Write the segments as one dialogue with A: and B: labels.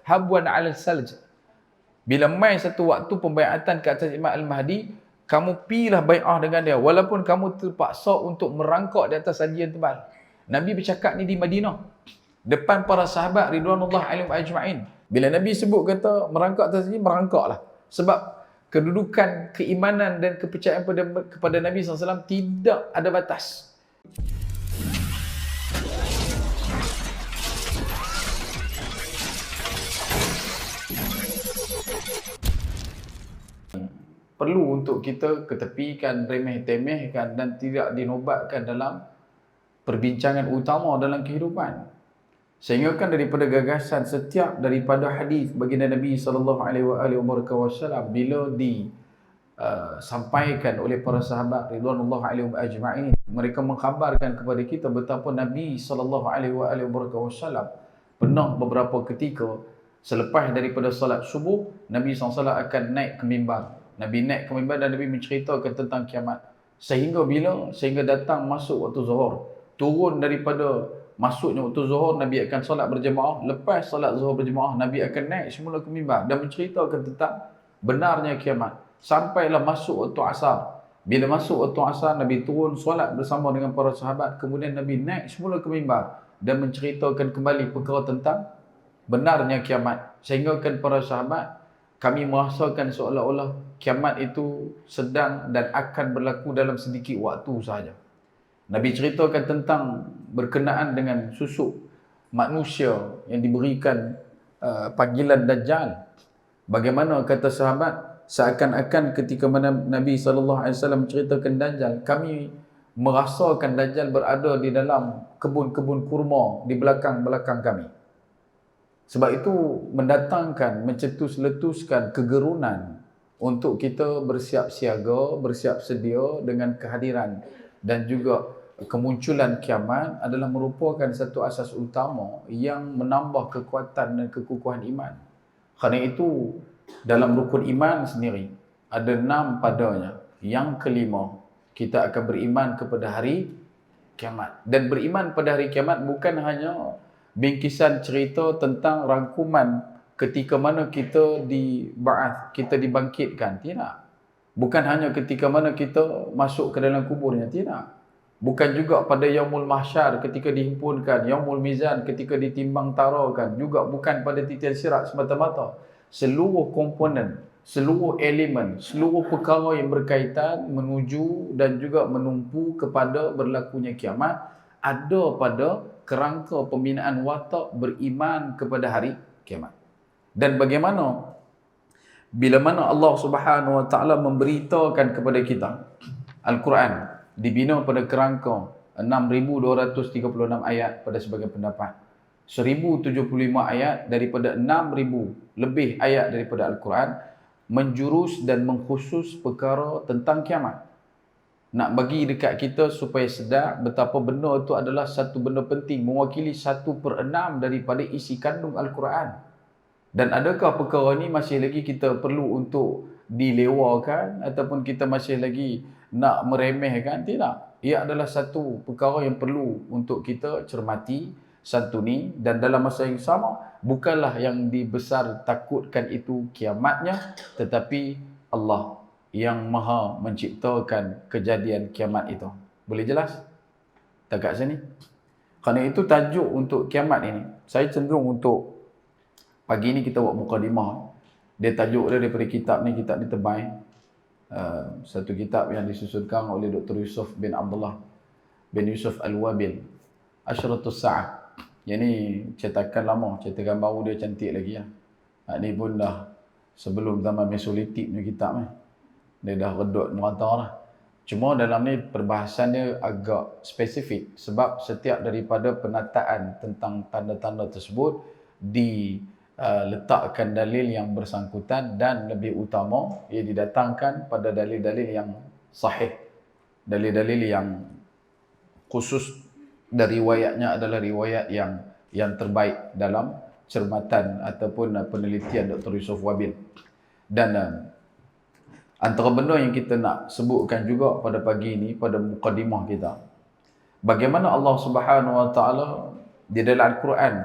A: habwan 'ala salj. Bila mai satu waktu pembaiatan ke atas Imam Al-Mahdi, kamu pilah bai'ah dengan dia walaupun kamu terpaksa untuk merangkak di atas sajian tebal. Nabi bercakap ni di Madinah depan para sahabat ridwanullah alaihim ajma'in. Bila Nabi sebut kata merangkak atas sajian, merangkaklah. Sebab kedudukan keimanan dan kepercayaan kepada Nabi SAW tidak ada batas. Perlu untuk kita ketepikan, remeh-temehkan dan tidak dinobatkan dalam perbincangan utama dalam kehidupan. Sehingga kan daripada gagasan setiap daripada hadis baginda Nabi SAW bila disampaikan oleh para sahabat ridwanullah alaihim ajma'in, mereka mengkhabarkan kepada kita betapa Nabi SAW pernah beberapa ketika selepas daripada salat subuh, Nabi SAW akan naik ke mimbar. Nabi naik ke mimbar dan Nabi menceritakan tentang kiamat. Sehingga datang masuk waktu zuhur. Turun daripada masuknya waktu zuhur, Nabi akan solat berjemaah. Lepas solat zuhur berjemaah, Nabi akan naik semula ke mimbar dan menceritakan tentang benarnya kiamat. Sampailah masuk waktu asar. Bila masuk waktu asar, Nabi turun solat bersama dengan para sahabat. Kemudian Nabi naik semula ke mimbar dan menceritakan kembali perkara tentang benarnya kiamat. Sehingga kan para sahabat, kami merasakan seolah-olah kiamat itu sedang dan akan berlaku dalam sedikit waktu sahaja. Nabi ceritakan tentang berkenaan dengan susuk manusia yang diberikan panggilan Dajjal. Bagaimana kata sahabat, seakan-akan ketika mana Nabi SAW menceritakan Dajjal, kami merasakan Dajjal berada di dalam kebun-kebun kurma di belakang-belakang kami. Sebab itu mendatangkan, mencetus-letuskan kegerunan untuk kita bersiap siaga, bersiap sedia dengan kehadiran dan juga kemunculan kiamat adalah merupakan satu asas utama yang menambah kekuatan dan kekukuhan iman. Kerana itu dalam rukun iman sendiri ada 6 padanya. Yang kelima, kita akan beriman kepada hari kiamat. Dan beriman pada hari kiamat bukan hanya bingkisan cerita tentang rangkuman ketika mana kita kita dibangkitkan, tidak. Bukan hanya ketika mana kita masuk ke dalam kuburnya, tidak. Bukan juga pada yaumul mahsyar ketika dihimpunkan, yaumul mizan ketika ditimbang tarakan, juga bukan pada titian sirat semata-mata. Seluruh komponen, seluruh elemen, seluruh perkara yang berkaitan menuju dan juga menumpu kepada berlakunya kiamat ada pada kerangka pembinaan watak beriman kepada hari kiamat. Dan bagaimana bila mana Allah Subhanahu Wa Taala memberitakan kepada kita, Al-Quran dibina pada kerangka 6,236 ayat pada sebagian pendapat, 1,075 ayat daripada 6,000 lebih ayat daripada Al-Quran menjurus dan mengkhusus perkara tentang kiamat. Nak bagi dekat kita supaya sedar betapa benda itu adalah satu benda penting, mewakili 1/6 daripada isi kandung Al-Quran. Dan adakah perkara ni masih lagi kita perlu untuk dilewakan ataupun kita masih lagi nak meremehkan? Tidak. Ia adalah satu perkara yang perlu untuk kita cermati, santuni, dan dalam masa yang sama bukanlah yang dibesar takutkan itu kiamatnya, tetapi Allah yang maha menciptakan kejadian kiamat itu. Boleh jelas? Tak kat sini. Kerana itu tajuk untuk kiamat ini, saya cenderung untuk pagi ni kita buat mukadimah. Dia tajuk dia daripada kitab ni tebal. Satu kitab yang disusunkan oleh Dr. Yusuf bin Abdullah bin Yusuf Al-Wabil, Asyratus Sa'ah. Yang ni cetakan lama, cetakan baru dia cantik lagi ya. Ni pun dah sebelum zaman Mesolitik ni kitab ni. Dia dah redut merata lah. Cuma dalam ni perbahasan dia agak spesifik sebab setiap daripada penataan tentang tanda-tanda tersebut diletakkan dalil yang bersangkutan dan lebih utama ia didatangkan pada dalil-dalil yang sahih. Dalil-dalil yang khusus dan riwayatnya adalah riwayat yang terbaik dalam cermatan ataupun penelitian Dr. Yusuf Wabil. Dan antara benda yang kita nak sebutkan juga pada pagi ini, pada mukadimah kita, bagaimana Allah Subhanahu Wa Taala di dalam Al-Quran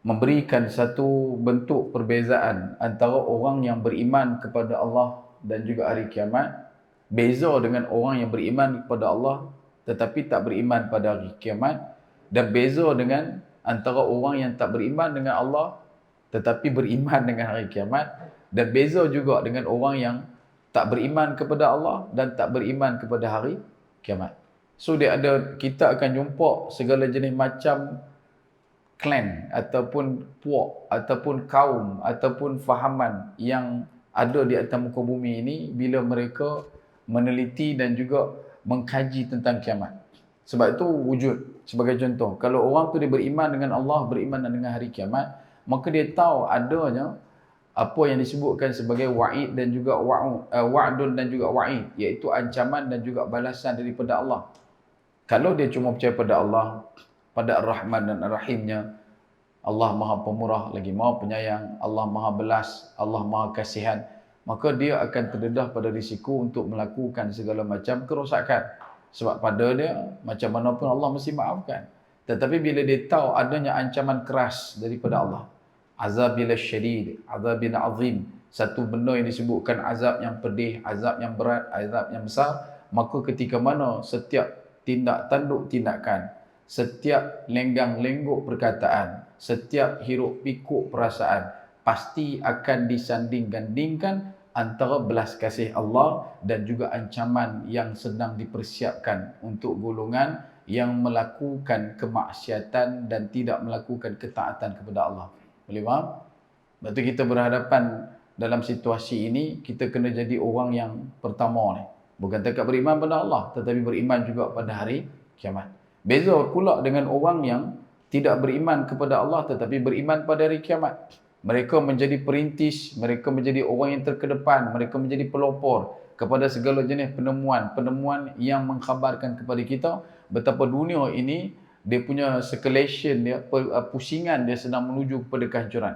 A: memberikan satu bentuk perbezaan antara orang yang beriman kepada Allah dan juga hari kiamat, beza dengan orang yang beriman kepada Allah tetapi tak beriman pada hari kiamat, dan beza dengan antara orang yang tak beriman dengan Allah tetapi beriman dengan hari kiamat, dan beza juga dengan orang yang tak beriman kepada Allah dan tak beriman kepada hari kiamat. So kita akan jumpa segala jenis macam klan ataupun puak ataupun kaum ataupun fahaman yang ada di atas muka bumi ini bila mereka meneliti dan juga mengkaji tentang kiamat. Sebab itu wujud. Sebagai contoh, kalau orang tu dia beriman dengan Allah, beriman dengan hari kiamat, maka dia tahu adanya apa yang disebutkan sebagai wa'id dan juga wa'dun dan juga wa'id, iaitu ancaman dan juga balasan daripada Allah. Kalau dia cuma percaya pada Allah, pada Ar-Rahman dan Ar-Rahimnya, Allah Maha Pemurah lagi Maha Penyayang, Allah Maha Belas, Allah Maha Kasihan, maka dia akan terdedah pada risiko untuk melakukan segala macam kerosakan. Sebab pada dia, macam mana pun Allah mesti maafkan. Tetapi bila dia tahu adanya ancaman keras daripada Allah, azabil syadid, azabil azim, satu benda yang disebutkan azab yang pedih, azab yang berat, azab yang besar, maka ketika mana setiap tindak tanduk tindakan, setiap lenggang-lengguk perkataan, setiap hiruk pikuk perasaan, pasti akan disanding-gandingkan antara belas kasih Allah dan juga ancaman yang sedang dipersiapkan untuk golongan yang melakukan kemaksiatan dan tidak melakukan ketaatan kepada Allah. Boleh faham? Sebab tu kita berhadapan dalam situasi ini, kita kena jadi orang yang pertama ni. Bukan takat beriman pada Allah, tetapi beriman juga pada hari kiamat. Beza pula dengan orang yang tidak beriman kepada Allah tetapi beriman pada hari kiamat. Mereka menjadi perintis, mereka menjadi orang yang terkedepan, mereka menjadi pelopor kepada segala jenis penemuan-penemuan yang mengkhabarkan kepada kita betapa dunia ini, dia punya circulation dia, pusingan dia sedang menuju kepada kehancuran.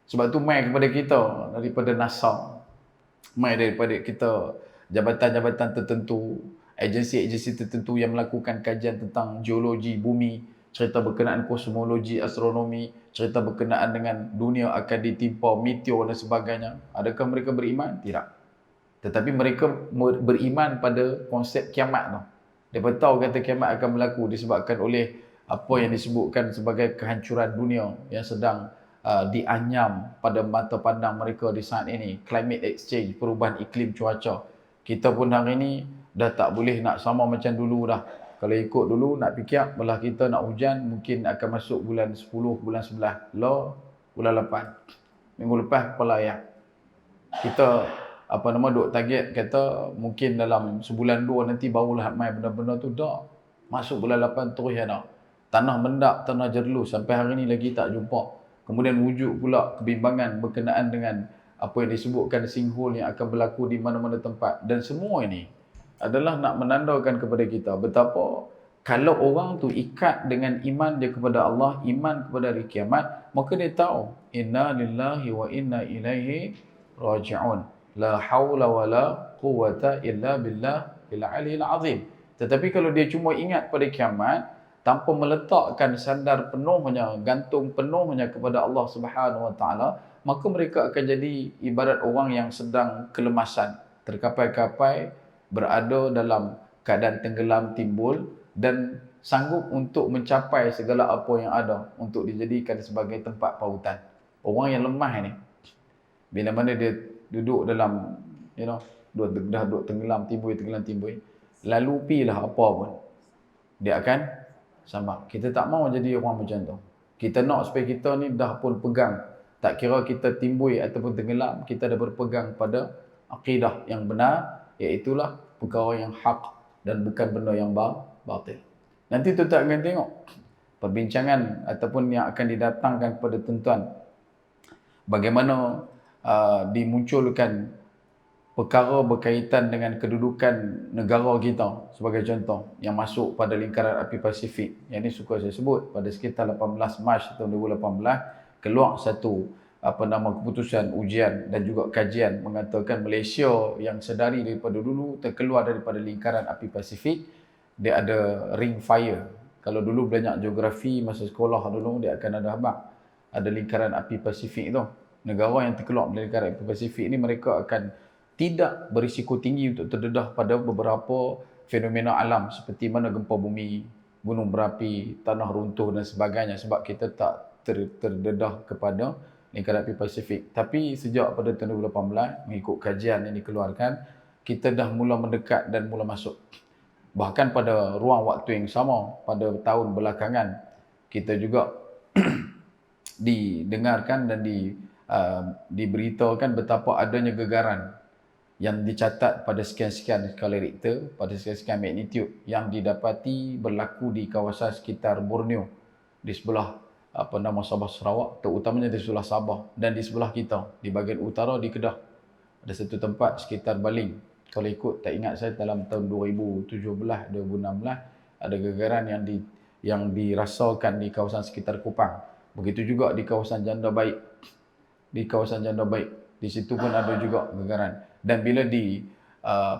A: Sebab tu mai kepada kita daripada NASA, mai daripada kita jabatan-jabatan tertentu, agensi-agensi tertentu yang melakukan kajian tentang geologi bumi, cerita berkenaan kosmologi, astronomi, cerita berkenaan dengan dunia akan ditimpa meteor dan sebagainya. Adakah mereka beriman? Tidak. Tetapi mereka beriman pada konsep kiamat tu. Mereka tahu kata kiamat akan berlaku disebabkan oleh apa yang disebutkan sebagai kehancuran dunia yang sedang dianyam pada mata pandang mereka di saat ini. Climate exchange, perubahan iklim cuaca. Kita pun hari ini dah tak boleh nak sama macam dulu dah. Kalau ikut dulu nak fikir belah kita nak hujan mungkin akan masuk bulan 10, bulan 11. Bulan 8. Minggu lepas kepala ayah. Kita duk target kata mungkin dalam sebulan 2 nanti barulah mai benda-benda tu dah. Masuk bulan 8 terus ya dah. Tanah mendak, tanah jerlus sampai hari ni lagi tak jumpa. Kemudian wujud pula kebimbangan berkenaan dengan apa yang disebutkan sinkhole yang akan berlaku di mana-mana tempat. Dan semua ini adalah nak menandakan kepada kita betapa kalau orang tu ikat dengan iman dia kepada Allah, iman kepada hari kiamat, maka dia tahu inna lillahi wa inna ilaihi raji'un. La haula wa la quwwata illa billah al-'aliyyil 'azim. Tetapi kalau dia cuma ingat pada kiamat tanpa meletakkan sandar penuhnya, gantung penuhnya kepada Allah Subhanahu wa taala, maka mereka akan jadi ibarat orang yang sedang kelemasan, terkapai-kapai, berada dalam keadaan tenggelam timbul dan sanggup untuk mencapai segala apa yang ada untuk dijadikan sebagai tempat pautan. Orang yang lemah ini, bila mana dia duduk dalam, dah duduk tenggelam timbul, lalu pilah apa pun, dia akan sama. Kita tak mau jadi orang macam tu. Kita nak supaya kita ni dah pun pegang. Tak kira kita timbul ataupun tenggelam, kita dah berpegang pada akidah yang benar, iaitulah perkara yang hak dan bukan benda yang batil. Nanti tuan-tuan akan tengok perbincangan ataupun yang akan didatangkan kepada tuan-tuan bagaimana dimunculkan perkara berkaitan dengan kedudukan negara kita sebagai contoh yang masuk pada lingkaran api Pasifik. Yang ini suka saya sebut pada sekitar 18 Mac tahun 2018 keluar satu keputusan ujian dan juga kajian mengatakan Malaysia yang sedari daripada dulu terkeluar daripada lingkaran api Pasifik, dia ada ring fire. Kalau dulu belajar geografi masa sekolah dulu dia akan ada habaq ada lingkaran api Pasifik tu. Negara yang terkeluar dari lingkaran api Pasifik ni mereka akan tidak berisiko tinggi untuk terdedah pada beberapa fenomena alam seperti mana gempa bumi, gunung berapi, tanah runtuh dan sebagainya sebab kita tak terdedah kepada lingkaran api Pasifik. Tapi sejak pada tahun 2018 mengikut kajian yang dikeluarkan, kita dah mula mendekat dan mula masuk. Bahkan pada ruang waktu yang sama pada tahun belakangan kita juga didengarkan dan diberitahukan betapa adanya gegaran yang dicatat pada sekian-sekian skala Richter, pada sekian-sekian magnitude yang didapati berlaku di kawasan sekitar Borneo, di sebelah Sabah Sarawak, terutamanya di sebelah Sabah dan di sebelah kita, di bahagian utara di Kedah. Ada satu tempat sekitar Baling. Kalau ikut tak ingat saya dalam tahun 2017, 2016 ada gegaran yang dirasakan di kawasan sekitar Kupang. Begitu juga di kawasan Janda Baik. Di kawasan Janda Baik, di situ pun ada juga gegaran. Dan bila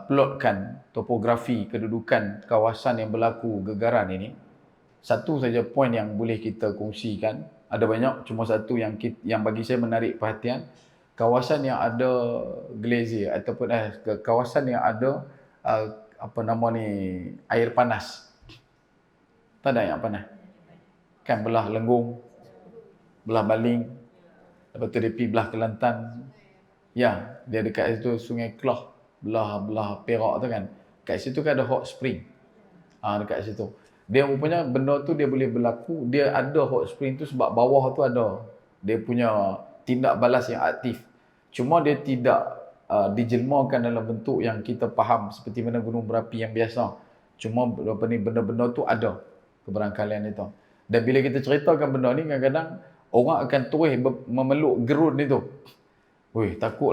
A: plotkan topografi kedudukan kawasan yang berlaku gegaran ini, satu saja poin yang boleh kita kongsikan, ada banyak, cuma satu yang bagi saya menarik perhatian, kawasan yang ada glacier ataupun kawasan yang ada air panas. Tak ada yang panas. Kan belah Lenggong, belah Baling, lepas tu dia pergi belah Kelantan. Ya, dia dekat situ Sungai Kelah, belah Perak tu kan. Kat situ kan ada hot spring. Dekat situ. Dia rupanya benda tu dia boleh berlaku, dia ada hot spring tu sebab bawah tu ada dia punya tindak balas yang aktif. Cuma dia tidak dijelmakan dalam bentuk yang kita faham seperti mana gunung berapi yang biasa. Cuma benda-benda tu ada keberangkalian itu. Dan bila kita ceritakan benda ni, kadang-kadang orang akan terus memeluk gerun itu. Weh, takut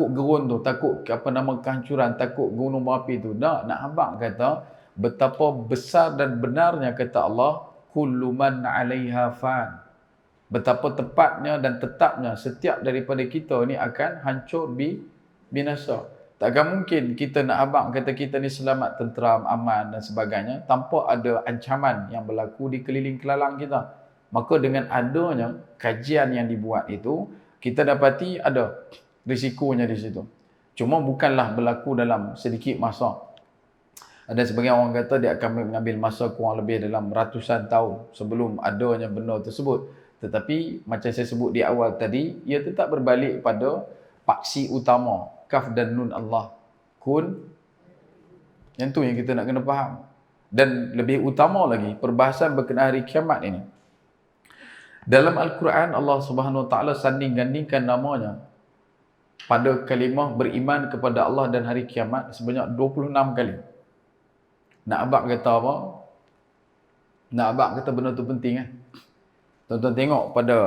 A: gerun tu, takut kehancuran, takut gunung berapi tu. Nak abang kata betapa besar dan benarnya kata Allah, kullu man 'alaiha fan. Betapa tepatnya dan tetapnya setiap daripada kita ni akan hancur binasa. Takkan mungkin kita nak abang kata kita ni selamat, tenteram, aman dan sebagainya tanpa ada ancaman yang berlaku di keliling kelalang kita. Maka dengan adanya kajian yang dibuat itu, kita dapati ada risikonya di situ. Cuma bukanlah berlaku dalam sedikit masa. Ada sebagian orang kata dia akan mengambil masa kurang lebih dalam ratusan tahun sebelum adanya benda tersebut. Tetapi macam saya sebut di awal tadi, ia tetap berbalik pada paksi utama, kaf dan nun Allah. Kun. Yang tu yang kita nak kena faham. Dan lebih utama lagi, perbahasan berkenaan hari kiamat ini. Dalam Al-Quran, Allah Subhanahu Wa Taala sanding-gandingkan namanya pada kalimah beriman kepada Allah dan hari kiamat sebanyak 26 kali. Nak abang kata apa? Nak abang kata benda tu penting kan? Tuan-tuan tengok pada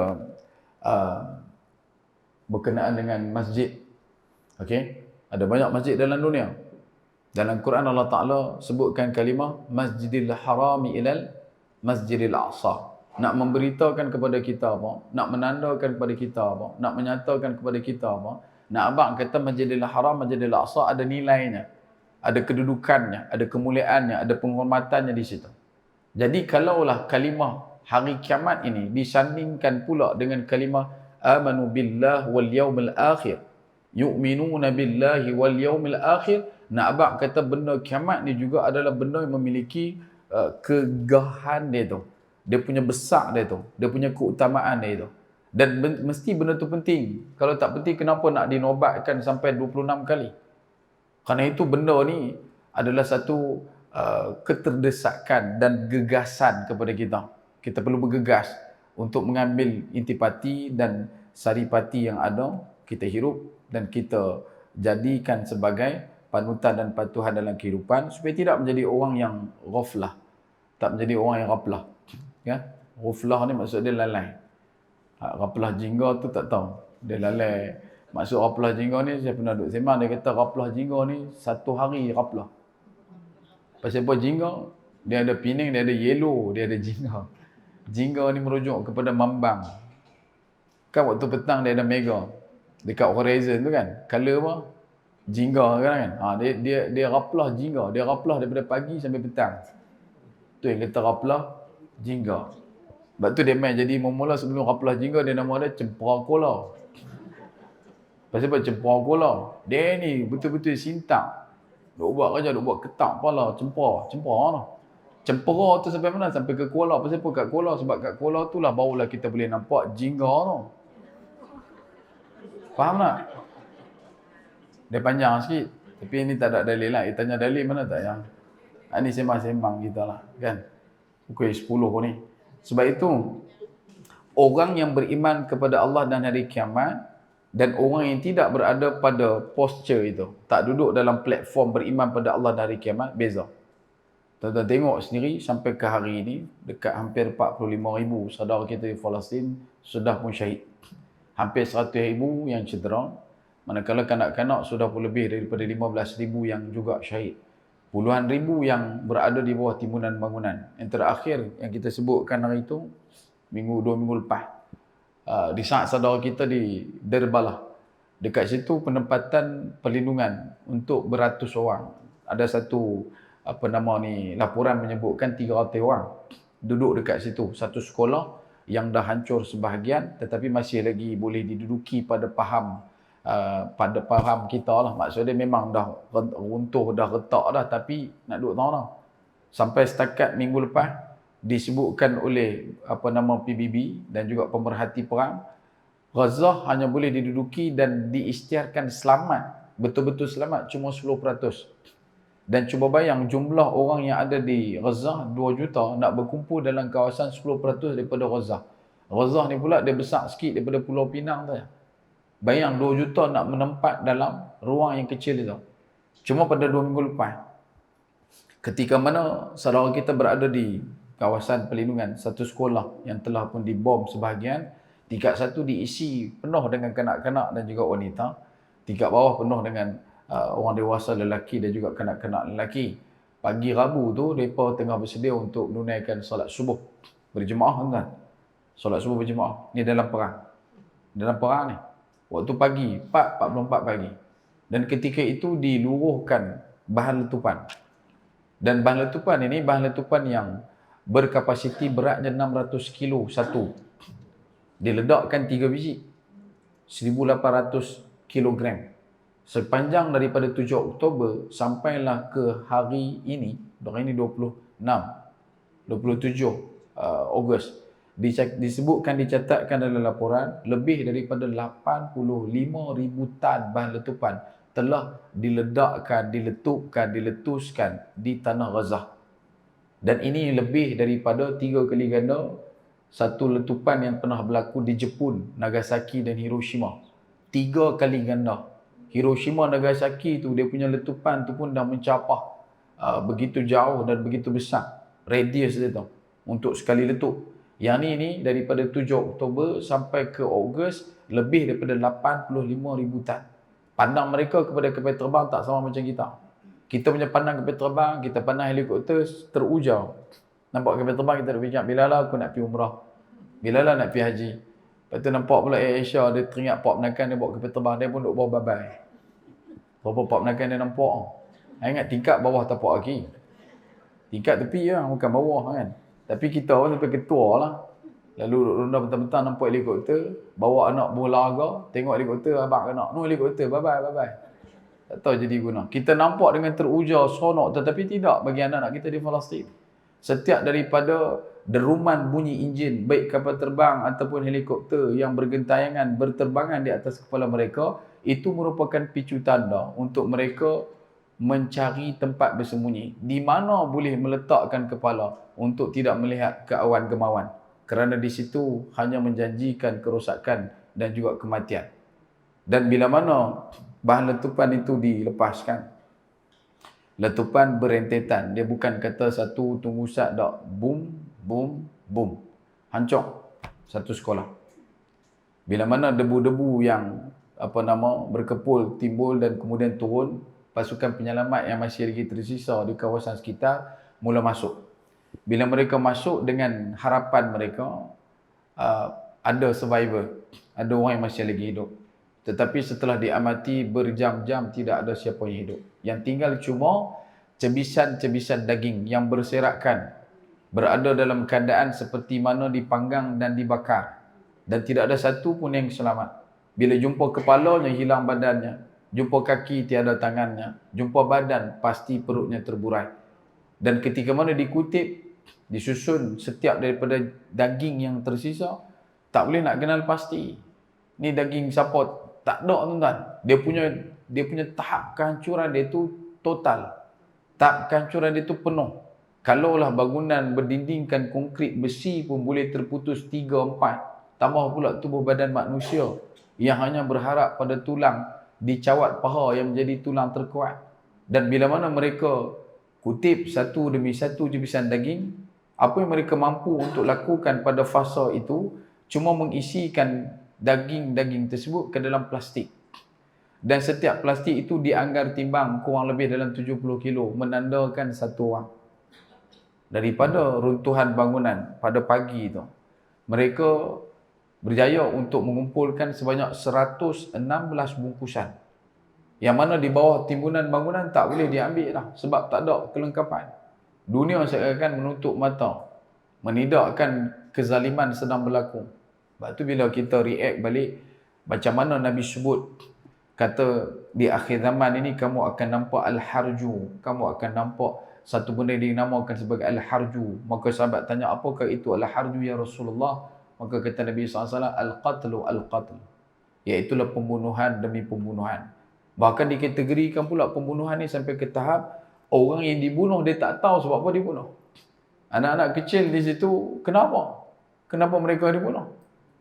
A: berkenaan dengan masjid. Okey? Ada banyak masjid dalam dunia. Dalam Quran Allah Ta'ala sebutkan kalimah Masjidil Harami ilal Masjidil Aqsa. Nak memberitahukan kepada kita apa? Nak menandakan kepada kita apa? Nak menyatakan kepada kita apa? Nak abang kata Masjidil Haram, Masjidil Aqsa ada nilainya. Ada kedudukannya, ada kemuliaannya, ada penghormatannya di situ. Jadi kalaulah kalimah hari kiamat ini disandingkan pula dengan kalimah amanu billah wal yaumil akhir, yu'minuna billahi wal yaumil akhir, nak abang kata benda kiamat ni juga adalah benda yang memiliki kegahan dia tu. Dia punya besar dia tu, dia punya keutamaan dia tu. Dan mesti benda tu penting. Kalau tak penting, kenapa nak dinobatkan sampai 26 kali? Kerana itu benda ni adalah satu keterdesakan dan gegasan kepada kita. Kita perlu bergegas untuk mengambil intipati dan saripati yang ada, kita hirup dan kita jadikan sebagai panutan dan patuhan dalam kehidupan supaya tidak menjadi orang yang ghaflah. Tak menjadi orang yang ghaflah. Ya? Ghaflah ni maksud dia lalai. Ghaflah jingga tu tak tahu. Dia lalai. Maksud ghaflah jingga ni, saya pernah duduk sembang, dia kata ghaflah jingga ni satu hari ghaflah. Pasal apa jingga? Dia ada pining, dia ada yellow, dia ada jingga. Jingga ni merujuk kepada mambang. Kan waktu petang dia ada mega. Dekat horizon tu kan, color apa? Jingga kan? Dia ghaflah jingga. Dia ghaflah daripada pagi sampai petang. Tu yang kata ghaflah jingga. Sebab tu dia main jadi mula sebelum Raplah Jingga dia nama dia Cempera Kola. Pasal apa Cempera Kola? Dia ni betul-betul sintang. Duk buat kerja, duk buat ketak kepala, cempera lah. Cempera tu sampai mana? Sampai ke Kuala. Pasal apa kat Kuala? Sebab kat Kuala tu lah barulah kita boleh nampak jingga tu. Faham tak? Dia panjang sikit. Tapi ini tak ada dalil lah. Dia tanya dalil mana tak yang? Ini sembang-sembang kita lah. Kan? Pukul 10 ni. Sebab itu, orang yang beriman kepada Allah dan hari kiamat, dan orang yang tidak berada pada posture itu, tak duduk dalam platform beriman pada Allah dan hari kiamat, beza. Tuan-tuan tengok sendiri sampai ke hari ini, dekat hampir 45,000 saudara kita di Palestin sudah pun syahid. Hampir 100,000 yang cedera. Manakala kanak-kanak sudah pun lebih daripada 15,000 yang juga syahid. Puluhan ribu yang berada di bawah timbunan bangunan. Yang terakhir yang kita sebutkan hari itu, 2 minggu lepas. Di saat saudara kita di Derbalah. Dekat situ penempatan perlindungan untuk beratus orang. Ada satu laporan menyebutkan 300 orang duduk dekat situ. Satu sekolah yang dah hancur sebahagian tetapi masih lagi boleh diduduki pada faham kita lah. Maksudnya memang dah runtuh, dah retak dah, tapi nak duduk tahu dah. Sampai setakat minggu lepas disebutkan oleh PBB dan juga pemerhati perang, Gaza hanya boleh diduduki dan diisytiharkan selamat, betul-betul selamat cuma 10%. Dan cuba bayang jumlah orang yang ada di Gaza 2 juta nak berkumpul dalam kawasan 10% daripada Gaza. Gaza ni pula dia besar sikit daripada Pulau Pinang tu. Bayang 2 juta nak menempat dalam ruang yang kecil itu. Cuma pada 2 minggu lepas, ketika mana saudara kita berada di kawasan perlindungan, satu sekolah yang telah pun dibom sebahagian, tingkat 1 diisi penuh dengan kanak-kanak dan juga wanita, tingkat bawah penuh dengan orang dewasa lelaki dan juga kanak-kanak lelaki. Pagi Rabu tu mereka tengah bersedia untuk menunaikan solat subuh berjemaah kan. Solat subuh berjemaah. Ni dalam perang. Dalam perang ni. Waktu pagi 4:44 pagi. Dan ketika itu diluruhkan bahan letupan. Dan bahan letupan ini bahan letupan yang berkapasiti beratnya 600 kilo satu. Diledakkan 3 biji. 1,800 kilogram. Sepanjang daripada 7 Oktober sampailah ke hari ini, hari ini 27 Ogos, dicatatkan dalam laporan lebih daripada 85,000 tan bahan letupan telah diledakkan, diletuskan di tanah Gaza. Dan ini lebih daripada 3 kali ganda satu letupan yang pernah berlaku di Jepun, Nagasaki dan Hiroshima. 3 kali ganda. Hiroshima, Nagasaki tu dia punya letupan tu pun dah mencapah begitu jauh dan begitu besar radius dia tu untuk sekali letup. Yang ni daripada 7 Oktober sampai ke Ogos lebih daripada 85,000 tan. Pandang mereka kepada kapal terbang tak sama macam kita. Kita punya pandang kapal terbang, kita pandang helikopter terujar. Nampak kapal terbang kita nak fikir, bilalah aku nak pergi umrah. Bilalah nak pergi haji. Lepas tu nampak pula Asia dia teringat pop menakan dia bawa kapal terbang, dia pun duk bawa babai. Berapa pop menakan dia nampak. Ingat tingkat bawah tapak kaki. Tingkat tepi lah, bukan bawah kan. Tapi kita pun sampai ketua lah. Lalu ronda petang-petang nampak helikopter, bawa anak buah laga, tengok helikopter, abang kena. No helikopter, bye-bye. Tak tahu jadi guna. Kita nampak dengan terujar, sonok, tetapi tidak bagi anak-anak kita di Palestin. Setiap daripada deruman bunyi enjin, baik kapal terbang ataupun helikopter yang bergentayangan, berterbangan di atas kepala mereka, itu merupakan picu tanda untuk mereka mencari tempat bersembunyi. Di mana boleh meletakkan kepala untuk tidak melihat ke awan gemawan. Kerana di situ hanya menjanjikan kerosakan dan juga kematian. Dan bila mana bahan letupan itu dilepaskan, letupan berentetan. Dia bukan kata satu tunggu sat dak. Boom, boom, boom. Hancur satu sekolah. Bila mana debu-debu yang berkepul timbul dan kemudian turun, pasukan penyelamat yang masih lagi tersisa di kawasan sekitar mula masuk. Bila mereka masuk dengan harapan mereka, ada survivor, ada orang yang masih lagi hidup. Tetapi setelah diamati berjam-jam tidak ada siapa yang hidup. Yang tinggal cuma cebisan-cebisan daging yang berserakan berada dalam keadaan seperti mana dipanggang dan dibakar, dan tidak ada satu pun yang selamat. Bila jumpa kepalanya hilang badannya, jumpa kaki tiada tangannya, jumpa badan pasti perutnya terburai. Dan ketika mana dikutip, disusun setiap daripada daging yang tersisa, tak boleh nak kenal pasti ni daging siapa. Tak ada tuan-tuan. Dia punya tahap kehancuran dia tu total. Tahap kehancuran dia tu penuh. Kalaulah bangunan berdindingkan konkrit besi pun boleh terputus 3, 4, tambah pula tubuh badan manusia yang hanya berharap pada tulang dicawat paha yang menjadi tulang terkuat. Dan bila mana mereka kutip satu demi satu jepisan daging, apa yang mereka mampu untuk lakukan pada fasa itu cuma mengisikan daging-daging tersebut ke dalam plastik. Dan setiap plastik itu dianggar timbang kurang lebih dalam 70 kilo, menandakan satu orang. Daripada runtuhan bangunan pada pagi itu, mereka berjaya untuk mengumpulkan sebanyak 116 bungkusan. Yang mana di bawah timbunan bangunan tak boleh diambil lah, sebab tak ada kelengkapan. Dunia seakan menutup mata, menidakkan kezaliman sedang berlaku. Sebab tu bila kita react balik, macam mana Nabi sebut, kata di akhir zaman ini kamu akan nampak al-harju, kamu akan nampak satu benda yang dinamakan sebagai al-harju. Maka sahabat tanya, apakah itu al-harju ya Rasulullah? Maka kata Nabi SAW, al-qatlu al-qatl, iaitulah pembunuhan demi pembunuhan. Bahkan dikategorikan pula pembunuhan ni sampai ke tahap orang yang dibunuh dia tak tahu sebab apa dibunuh. Anak-anak kecil di situ, kenapa? Kenapa mereka dibunuh?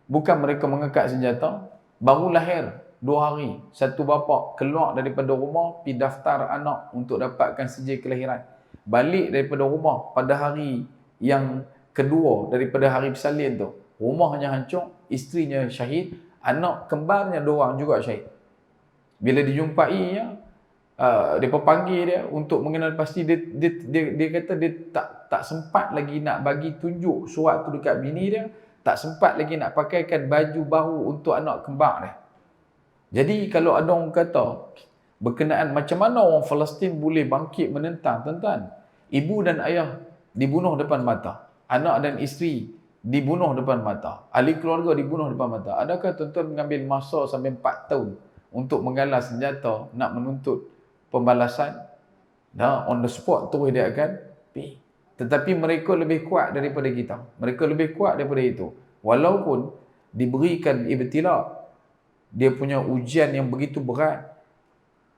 A: Bukan mereka mengangkat senjata, baru lahir 2 hari, satu bapa keluar daripada rumah, pergi daftar anak untuk dapatkan sijil kelahiran. Balik daripada rumah pada hari yang kedua daripada hari bersalin tu, rumahnya hancur, isterinya syahid, anak kembarnya 2 orang juga syahid. Bila dijumpai ya, dia panggil dia untuk mengenal pasti, dia kata dia tak sempat lagi nak bagi tunjuk surat tu dekat bini dia, tak sempat lagi nak pakaikan baju baru untuk anak kembar dia. Jadi kalau ada orang kata berkenaan macam mana orang Palestin boleh bangkit menentang, tuan-tuan, ibu dan ayah dibunuh depan mata, anak dan isteri dibunuh depan mata, ahli keluarga dibunuh depan mata. Adakah tuan-tuan mengambil masa sampai 4 tahun untuk menggalas senjata nak menuntut pembalasan? Dah on the spot terus dia akan pergi. Tetapi mereka lebih kuat daripada kita. Mereka lebih kuat daripada itu. Walaupun diberikan ibtila, dia punya ujian yang begitu berat,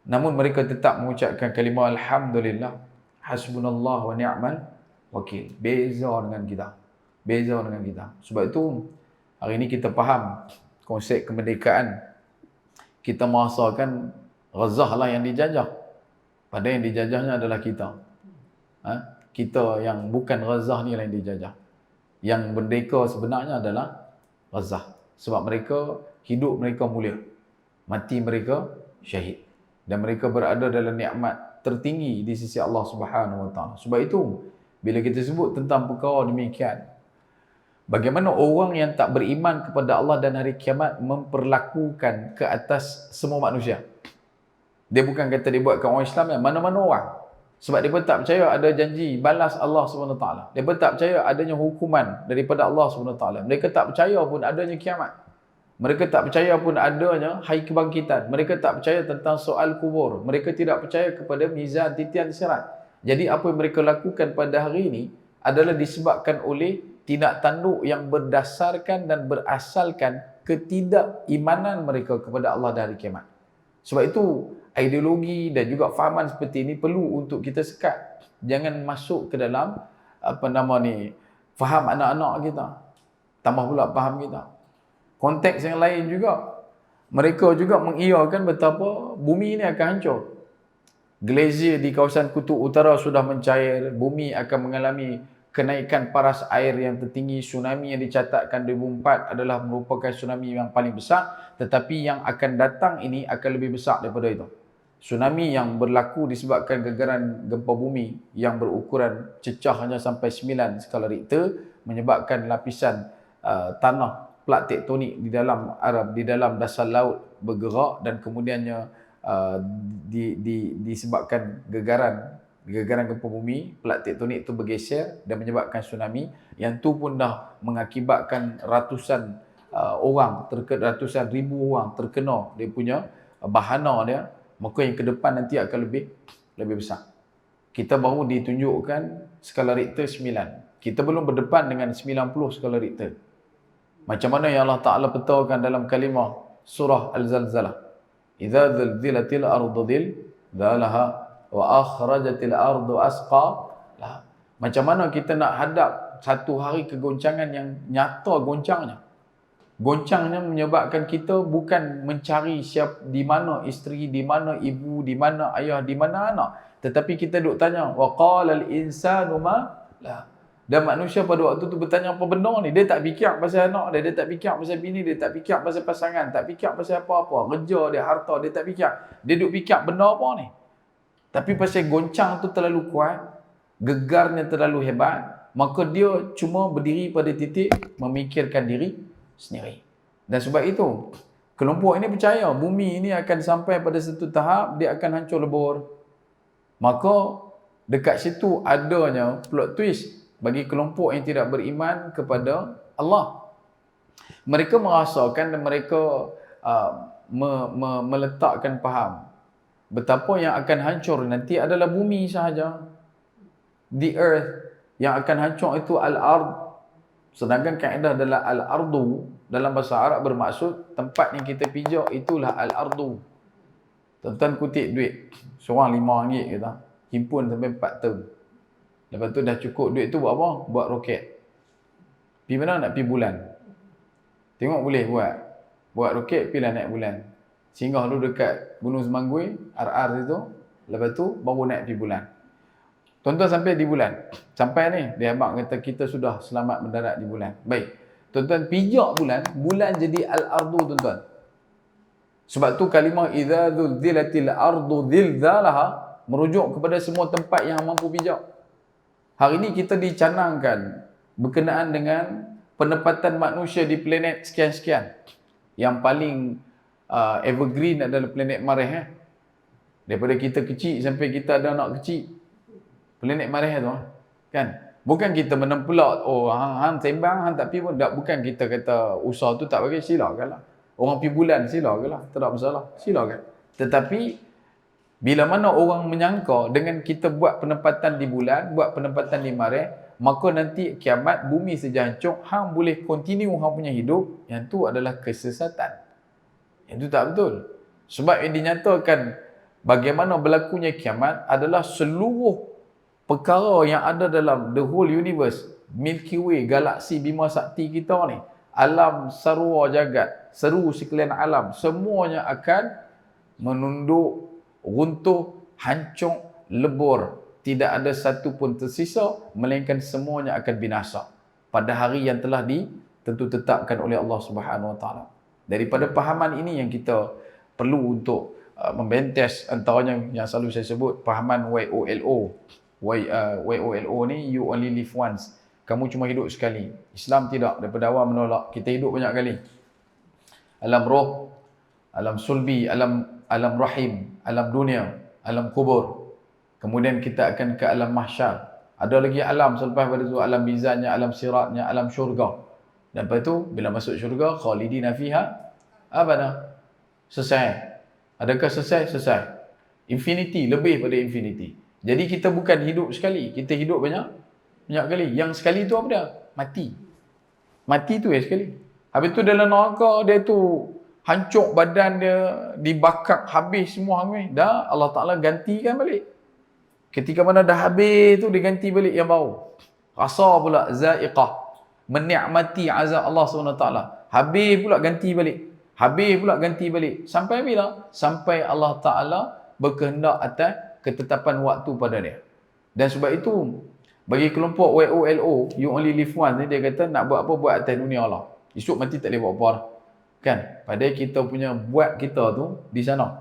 A: namun mereka tetap mengucapkan kalimah alhamdulillah, hasbunallah wa ni'mal wakil. Beza dengan kita. Beza dengan kita. Sebab itu hari ini kita faham konsep kemerdekaan. Kita merasakan Gaza lah yang dijajah, padahal yang dijajahnya adalah kita. Kita yang bukan Gaza ni lah yang dijajah. Yang merdeka sebenarnya adalah Gaza. Sebab mereka, hidup mereka mulia, mati mereka syahid, dan mereka berada dalam nikmat tertinggi di sisi Allah Subhanahu Wa Taala. Sebab itu bila kita sebut tentang perkara demikian, bagaimana orang yang tak beriman kepada Allah dan hari kiamat memperlakukan ke atas semua manusia. Dia bukan kata dia buatkan orang Islam, ya, mana-mana orang. Sebab dia pun tak percaya ada janji balas Allah SWT. Dia pun tak percaya adanya hukuman daripada Allah SWT. Mereka tak percaya pun adanya kiamat. Mereka tak percaya pun adanya hari kebangkitan. Mereka tak percaya tentang soal kubur. Mereka tidak percaya kepada mizan, titian, sirat. Jadi apa yang mereka lakukan pada hari ini adalah disebabkan oleh tindak tanduk yang berdasarkan dan berasalkan ketidakimanan mereka kepada Allah dan hari kiamat. Sebab itu ideologi dan juga fahaman seperti ini perlu untuk kita sekat. Jangan masuk ke dalam faham anak-anak kita, tambah pula faham kita. Konteks yang lain juga, mereka juga mengiyakan betapa bumi ini akan hancur. Glacier di kawasan kutub utara sudah mencair, bumi akan mengalami kenaikan paras air yang tertinggi. Tsunami yang dicatatkan 2004 adalah merupakan tsunami yang paling besar, tetapi yang akan datang ini akan lebih besar daripada itu. Tsunami yang berlaku disebabkan gegaran gempa bumi yang berukuran cecahnya sampai 9 skala Richter, menyebabkan lapisan tanah plat tektonik di dalam dasar laut bergerak, dan kemudiannya disebabkan gegaran Gegaran gempa bumi, plak tektonik itu bergeser dan menyebabkan tsunami. Yang tu pun dah mengakibatkan ratusan ratusan ribu orang terkena dia punya bahana dia. Maka yang ke depan nanti akan lebih besar. Kita baru ditunjukkan skala Richter 9. Kita belum berdepan dengan 90 skala Richter. Macam mana yang Allah Ta'ala betulkan dalam kalimah surah Al-Zalzalah. Idza zilzilatil ardu zilzalaha wa akhrajatil ardu asqalaha. Macam mana kita nak hadap satu hari kegoncangan yang nyata goncangnya. Goncangnya menyebabkan kita bukan mencari di mana isteri, di mana ibu, di mana ayah, di mana anak. Tetapi kita duk tanya, wa qala al-insanu ma la. Dan manusia pada waktu tu bertanya apa benda ni. Dia tak fikir pasal anak dia tak fikir pasal bini dia, tak fikir pasal pasangan, tak fikir pasal apa-apa. Kerja dia, harta dia tak fikir. Dia duk fikir benda apa ni. Tapi pasal goncang tu terlalu kuat, gegarnya terlalu hebat, maka dia cuma berdiri pada titik memikirkan diri sendiri. Dan sebab itu, kelompok ini percaya bumi ini akan sampai pada satu tahap, dia akan hancur lebur. Maka dekat situ adanya plot twist bagi kelompok yang tidak beriman kepada Allah. Mereka merasakan dan mereka meletakkan faham betapa yang akan hancur nanti adalah bumi sahaja. The earth. Yang akan hancur itu al-ard. Sedangkan kaedah adalah al-ardu dalam bahasa Arab bermaksud tempat yang kita pijak itulah al-ardu. Tuan-tuan kutip duit seorang RM5 kita, himpun sampai 4 tahun. Lepas tu dah cukup duit tu buat apa? Buat roket. Pergi mana nak pergi bulan? Tengok boleh buat. Buat roket, pergilah naik bulan. Singgah dulu dekat Gunung Semanggui, RR itu. Lepas tu baru naik pergi bulan. Tuan-tuan sampai di bulan. Sampai ni, dia abang kata kita sudah selamat mendarat di bulan. Baik. Tuan-tuan pijak bulan, bulan jadi al-ardu tuan-tuan. Sebab tu kalimah idza zulzilatil ardu zilzalaha merujuk kepada semua tempat yang mampu pijak. Hari ini kita dicanangkan berkenaan dengan penempatan manusia di planet sekian-sekian. Yang paling evergreen adalah planet Marikh. Daripada kita kecil sampai kita ada anak kecil, planet Marikh tu kan. Bukan kita menempelak, oh hang sembang, hang tak pergi pun. Tak, bukan kita kata usaha tu tak bagi, silakanlah. Orang pergi bulan, silakanlah. Tak ada masalah, silakan. Tetapi bila mana orang menyangka dengan kita buat penempatan di bulan, buat penempatan di Marikh, maka nanti kiamat bumi saja hancur, hang boleh continue hang punya hidup, yang tu adalah kesesatan. Yang tu tak betul. Sebab yang dinyatakan bagaimana berlakunya kiamat adalah seluruh perkara yang ada dalam the whole universe, Milky Way, galaksi Bima Sakti kita ni, alam sarwa jagat, seru sekalian alam, semuanya akan menunduk, runtuh, hancur, lebur. Tidak ada satu pun tersisa, melainkan semuanya akan binasa pada hari yang telah ditentu tetapkan oleh Allah Subhanahu Wa Taala. Daripada pahaman ini yang kita perlu untuk membentes, antaranya yang selalu saya sebut pahaman YOLO. YOLO ni, you only live once. Kamu cuma hidup sekali. Islam tidak, daripada awal menolak. Kita hidup banyak kali. Alam roh, alam sulbi, alam rahim, alam dunia, alam kubur. Kemudian kita akan ke alam mahsyar. Ada lagi alam selepas pada itu, alam mizannya, alam siratnya, alam syurga. Dan lepas itu, bila masuk syurga, khalidina fiha abada. Selesai. Adakah selesai? Selesai. Infinity, lebih pada infinity. Jadi kita bukan hidup sekali, kita hidup banyak kali. Yang sekali itu apa dia? Mati. Mati tu sekali. Habis tu dalam neraka dia tu hancur badan dia, dibakar habis semua hangui. Dah Allah Taala gantikan balik. Ketika mana dah habis tu diganti balik yang baru. Rasa pula zaiqah, menikmati azab Allah SWT. Habis pula ganti balik. Habis pula ganti balik. Sampai bila? Sampai Allah Taala berkehendak atas ketetapan waktu pada dia. Dan sebab itu bagi kelompok YOLO, you only live once ni, dia kata nak buat apa buat atas dunia Allah. Esok mati tak boleh buat apa dah. Kan? Padahal kita punya buat kita tu di sana.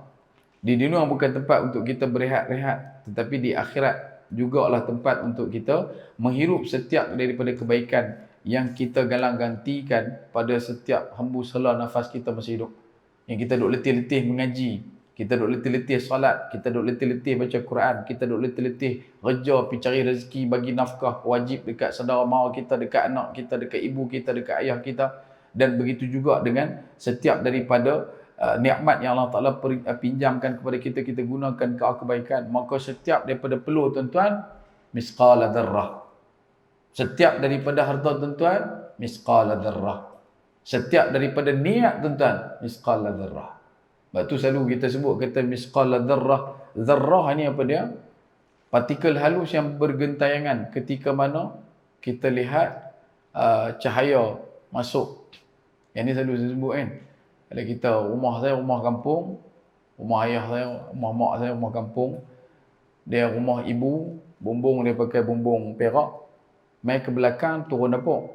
A: Di dunia bukan tempat untuk kita berehat-rehat, tetapi di akhirat jugalah tempat untuk kita menghirup setiap daripada kebaikan yang kita galang gantikan pada setiap hembus hela nafas kita masih hidup. Yang kita duk letih-letih mengaji, Kita duk letih-letih solat, kita duk letih-letih baca Quran, kita duk letih-letih kerja, pergi cari rezeki, bagi nafkah wajib dekat saudara mara kita, dekat anak kita, dekat ibu kita, dekat ayah kita. Dan begitu juga dengan setiap daripada nikmat yang Allah Ta'ala pinjamkan kepada kita, kita gunakan ke kebaikan. Maka setiap daripada peluh tuan-tuan, misqala dzarrah. Setiap daripada harta tuan-tuan, misqala dzarrah. Setiap daripada niat tuan-tuan, misqala dzarrah. Sebab tu selalu kita sebut kata misqala dzarrah. Zarrah ni apa dia? Partikel halus yang bergentayangan ketika mana kita lihat cahaya masuk. Yang ni selalu saya sebut kan. Kalau kita, rumah saya rumah kampung, rumah ayah saya, rumah mak saya rumah kampung. Dia rumah ibu, bumbung dia pakai bumbung perak. Mai ke belakang turun dapur.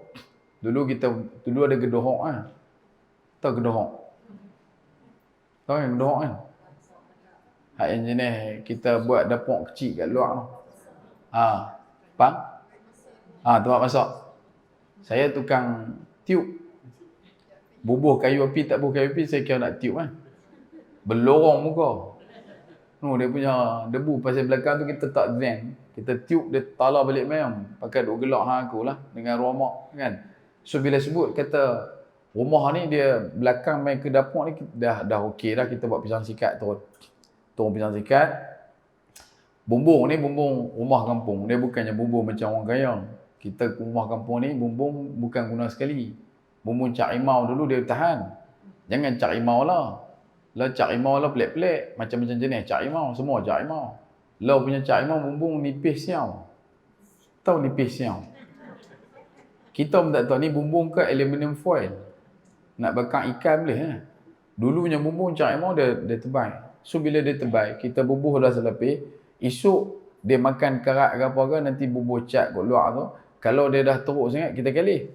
A: Dulu ada gedorok ah. Tahu gedorok? Tahu yang gedorok kan? Hak yang jenis kita buat dapur kecil kat luar tu. Faham? Tempat masak. Saya tukang tiup. Bubuh kayu api, tak bubuh kayu api, saya kira nak tiup kan. Berlorong muka. Dia punya debu pasal belakang tu kita tak zen. Kita tiup, dia tala balik mayam. Pakai duk gelak hang aku lah. Dengan ruang mak kan. So bila sebut kata rumah ni dia belakang main ke dapur ni dah okey dah, kita buat pisang sikat turun pisang sikat. Bumbung ni bumbung rumah kampung. Dia bukannya bumbung macam orang kaya. Kita rumah kampung ni bumbung bukan guna sekali. Bumbung Cak Imau dulu dia tahan. Jangan Cak Imau lah. Cak Imau lah pelik-pelik. Macam-macam jenis Cak Imau. Semua Cak Imau. Punya Cak Imau bumbung nipis siau. Tahu nipis siau? Kita pun tak tahu ni bumbung ke aluminium foil. Nak bakar ikan boleh. Dulunya bumbung Cak Imau dia tebal. So bila dia tebal, kita bubuh dah selapis. Esok dia makan karat ke apa ke, nanti bubuh cat kat luar tu. Kalau dia dah teruk sangat, kita kalih.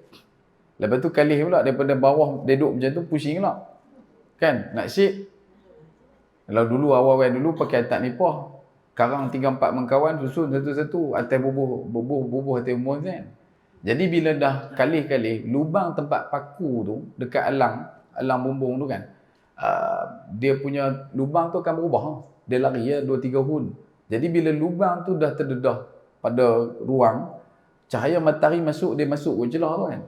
A: Lepas tu kalih pula daripada bawah dia duduk macam tu, pusing pula. Kan? Nak sip. Kalau dulu awal-awal dulu pakai atas nipah. Karang 3-4 mengkawan susun satu-satu atas bubuh atas umur kan. Jadi bila dah kalih-kalih, lubang tempat paku tu dekat alang bumbung tu kan. Dia punya lubang tu akan berubah. Dia lari 2-3 hun. Jadi bila lubang tu dah terdedah pada ruang, cahaya matahari masuk, dia masuk ke celah tu kan.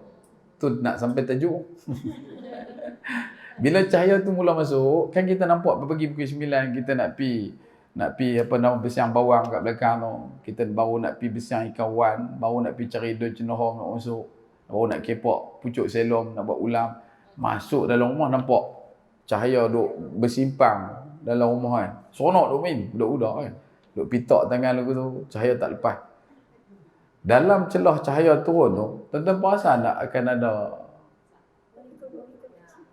A: Tu nak sampai tajuk. Bila cahaya tu mula masuk, kan kita nampak pagi pukul 9 kita nak pi bersiang bawang kat belakang tu. Kita baru nak pi bersiang ikan wan, baru nak pi cari daun cenderung nak masuk. Baru nak kepak pucuk selom nak buat ulam. Masuk dalam rumah nampak cahaya duk bersimpang dalam rumah kan. Seronok duk main, budak-budak kan. Duk pitak tangan lagu tu, cahaya tak lepas. Dalam celah cahaya turun tu, tuan-tuan perasan tak akan ada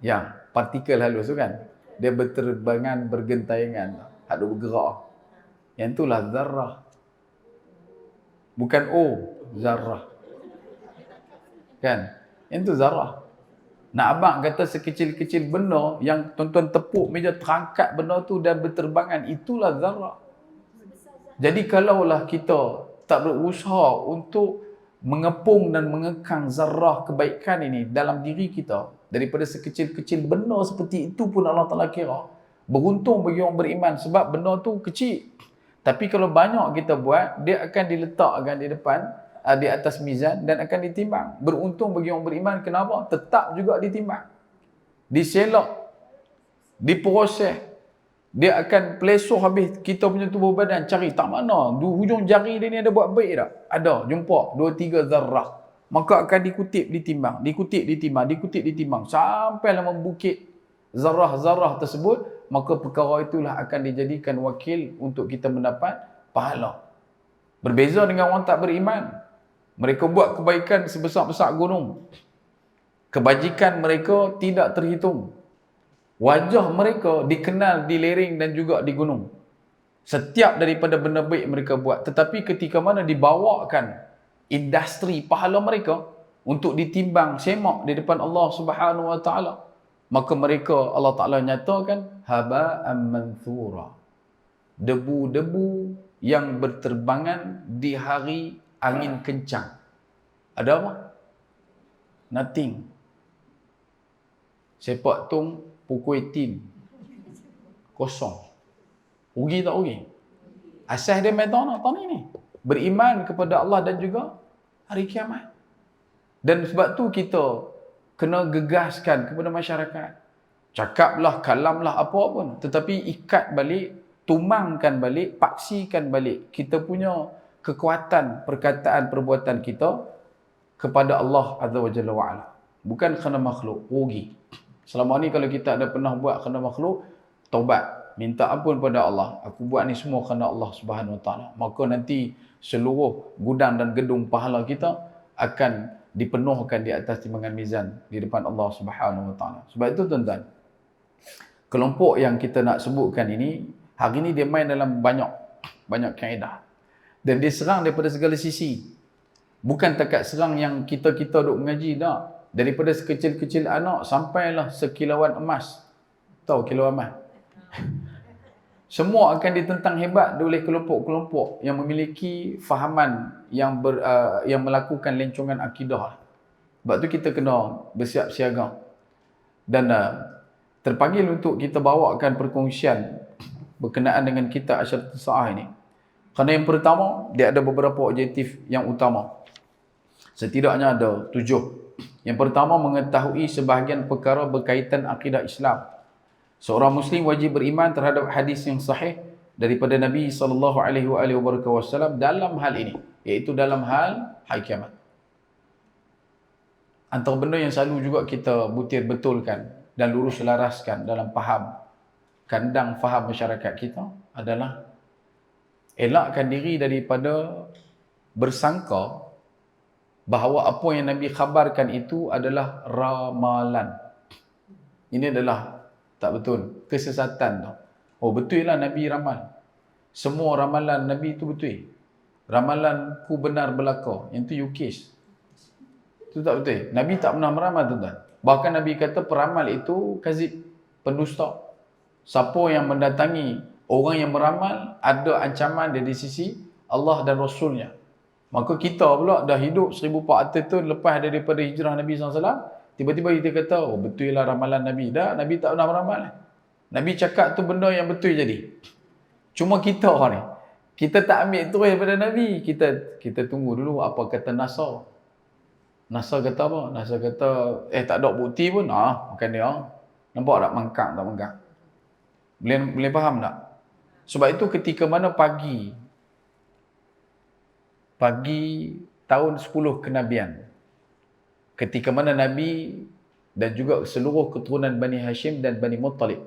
A: yang partikel halus tu kan? Dia berterbangan, bergentayangan, ada bergerak. Yang itulah zarrah. Bukan zarrah. Kan? Yang tu zarrah. Nak abang kata sekecil-kecil benda yang tuan-tuan tepuk meja terangkat benda tu dan berterbangan, itulah zarrah. Jadi kalaulah kita tak berusaha untuk mengepung dan mengekang zarrah kebaikan ini dalam diri kita, daripada sekecil-kecil benda seperti itu pun Allah Ta'ala kira beruntung bagi orang beriman, sebab benda tu kecil. Tapi kalau banyak kita buat, dia akan diletakkan di depan, di atas mizan dan akan ditimbang. Beruntung bagi orang beriman, kenapa? Tetap juga ditimbang, diselak, diproses. Dia akan pelesuh habis kita punya tubuh badan, cari tak mana hujung jari dia ni ada buat baik tak? Ada, jumpa 2-3 zarrah. Maka akan dikutip, ditimbang, dikutip, ditimbang sampailah membukit zarrah-zarrah tersebut. Maka perkara itulah akan dijadikan wakil untuk kita mendapat pahala. Berbeza dengan orang tak beriman. Mereka buat kebaikan sebesar-besar gunung. Kebajikan mereka tidak terhitung. Wajah mereka dikenal di lereng dan juga di gunung. Setiap daripada benda baik mereka buat. Tetapi ketika mana dibawakan industri pahala mereka untuk ditimbang semak di depan Allah Subhanahu Wa Taala, maka mereka Allah Taala nyatakan haba'an manthura. Debu-debu yang berterbangan di hari angin kencang. Ada apa? Nothing. Sepak tung pukul 18. Kosong. Rugi tak rugi? Asas dia main tahun ni. Beriman kepada Allah dan juga hari kiamat. Dan sebab tu kita kena gegaskan kepada masyarakat. Cakaplah, kalamlah apa pun. Tetapi ikat balik, tumangkan balik, paksikan balik kita punya kekuatan perkataan perbuatan kita kepada Allah Azza wa Jalla wa Ala. Bukan kerana makhluk, rugi. Selama ni kalau kita ada pernah buat kerana makhluk, taubat, minta ampun pada Allah. Aku buat ni semua kerana Allah Subhanahu wa taala. Maka nanti seluruh gudang dan gedung pahala kita akan dipenuhkan di atas timbangan mizan di depan Allah Subhanahu wa taala. Sebab itu tuan-tuan, kelompok yang kita nak sebutkan ini, hari ini dia main dalam banyak kaedah. Dan dia serang daripada segala sisi. Bukan takat serang yang kita duk mengaji, tak. Daripada sekecil-kecil anak sampailah sekilauan emas. Tahu kilauan emas? Semua akan ditentang hebat oleh kelompok-kelompok yang memiliki fahaman yang melakukan lencongan akidah. Sebab tu kita kena bersiap siaga. Dan terpanggil untuk kita bawakan perkongsian berkenaan dengan kitab Asyaratus Sa'ah ini. Kerana yang pertama, dia ada beberapa objektif yang utama. Setidaknya ada 7. Yang pertama, mengetahui sebahagian perkara berkaitan akidah Islam. Seorang Muslim wajib beriman terhadap hadis yang sahih daripada Nabi SAW dalam hal ini, iaitu dalam hal hari kiamat. Antara benda yang selalu juga kita butir betulkan dan lurus selaraskan dalam kandang faham masyarakat kita adalah elakkan diri daripada bersangka bahawa apa yang Nabi khabarkan itu adalah ramalan. Ini adalah tak betul, kesesatan tu. Oh, betul lah Nabi ramal. Semua ramalan Nabi itu betul. Ramalanku benar belaka. Yang tu you case. Itu tak betul. Nabi tak pernah meramal, tuan-tuan. Bahkan Nabi kata peramal itu kazib, pendusta. Siapa yang mendatangi orang yang meramal, ada ancaman dari sisi Allah dan Rasulnya. Maka kita pula dah hidup 1400 tahun lepas daripada hijrah Nabi SAW, tiba-tiba kita kata, oh betul lah ramalan Nabi. Dah, Nabi tak pernah meramal. Nabi cakap tu benda yang betul jadi. Cuma kita ni, kita tak ambil terus daripada Nabi. Kita tunggu dulu apa kata Nasar. Nasar kata apa? Nasar kata, tak ada bukti pun. Bukan dia. Nampak tak mangkang tak mangkang? Boleh faham tak? Sebab itu ketika mana pagi tahun 10 kenabian, ketika mana Nabi dan juga seluruh keturunan Bani Hashim dan Bani Muttalib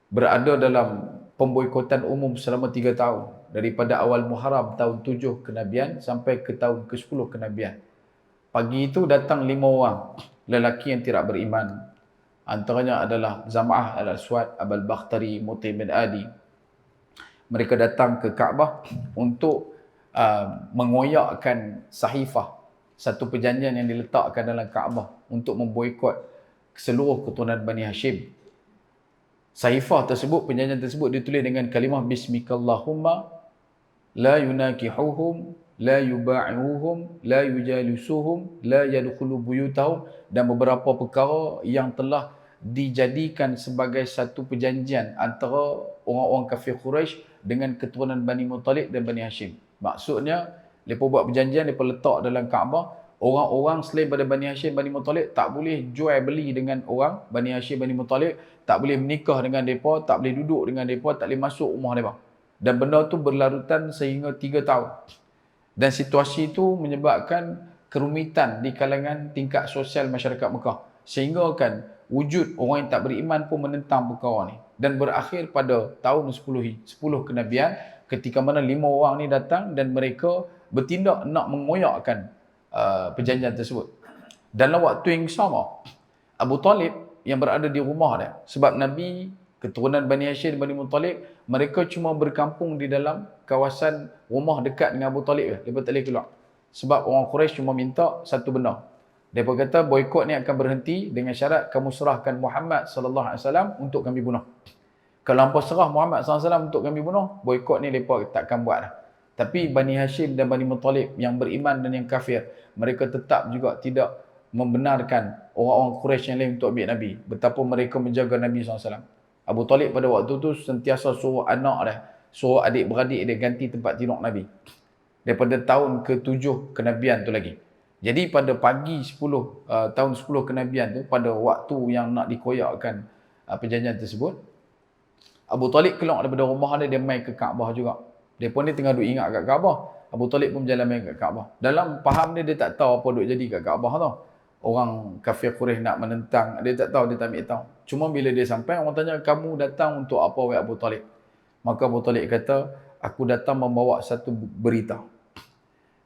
A: berada dalam pemboikotan umum selama 3 tahun. Daripada awal Muharram tahun 7 kenabian sampai ke tahun ke-10 kenabian. Pagi itu datang 5 orang lelaki yang tidak beriman. Antaranya adalah Zam'ah al-Aswad, Abul Bakhtari, Mutim bin Adi. Mereka datang ke Kaabah untuk mengoyakkan sahifah, satu perjanjian yang diletakkan dalam Kaabah untuk memboikot seluruh keturunan Bani Hashim. Sahifah tersebut, perjanjian tersebut ditulis dengan kalimah Bismikallahumma la yunakihuhum, la yuba'ihuhum, la yujalisuhum, la yadkhulu buyutahum, dan beberapa perkara yang telah dijadikan sebagai satu perjanjian antara orang-orang kafir Quraisy dengan keturunan Bani Muttalib dan Bani Hashim. Maksudnya, mereka buat perjanjian, mereka letak dalam Kaabah, orang-orang selain pada Bani Hashim, Bani Muttalib tak boleh jual beli dengan orang Bani Hashim, Bani Muttalib, tak boleh menikah dengan mereka, tak boleh duduk dengan mereka, tak boleh masuk rumah mereka. Dan benda tu berlarutan sehingga 3 tahun. Dan situasi itu menyebabkan kerumitan di kalangan tingkat sosial masyarakat Mekah. Sehingga kan wujud orang yang tak beriman pun menentang perkara ni. Dan berakhir pada tahun 10 kenabian, ketika mana 5 orang ni datang dan mereka bertindak nak mengoyakkan perjanjian tersebut. Dalam waktu yang sama, Abu Talib yang berada di rumah dia, sebab Nabi, keturunan Bani Hashim dan Bani Muttalib, mereka cuma berkampung di dalam kawasan rumah dekat dengan Abu Talib. Mereka tak boleh keluar. Sebab orang Quraisy cuma minta satu benda. Mereka kata boikot ni akan berhenti dengan syarat kamu serahkan Muhammad SAW untuk kami bunuh. Kalau hampa serah Muhammad SAW untuk kami bunuh, boikot ni mereka takkan buat dah. Tapi Bani Hashim dan Bani Muttalib yang beriman dan yang kafir, mereka tetap juga tidak membenarkan orang-orang Quraisy yang lain untuk ambil Nabi. Betapa mereka menjaga Nabi SAW. Abu Talib pada waktu tu sentiasa suruh anak dia, suruh adik-beradik dia ganti tempat tidur Nabi. Daripada tahun ke-7 kenabian tu lagi. Jadi pada pagi 10 tahun 10 kenabian tu, pada waktu yang nak dikoyakkan perjanjian tersebut, Abu Talib keluar daripada rumah dia, dia main ke Kaabah juga. Dia pun ni tengah duk ingat kat Kaabah. Abu Talib pun berjalan main kat Kaabah. Dalam faham dia, dia tak tahu apa duk jadi kat Kaabah tau. Orang kafir Quraisy nak menentang, dia tak tahu, dia tak ambil tahu. Cuma bila dia sampai, orang tanya, kamu datang untuk apa wahai Abu Talib? Maka Abu Talib kata, aku datang membawa satu berita.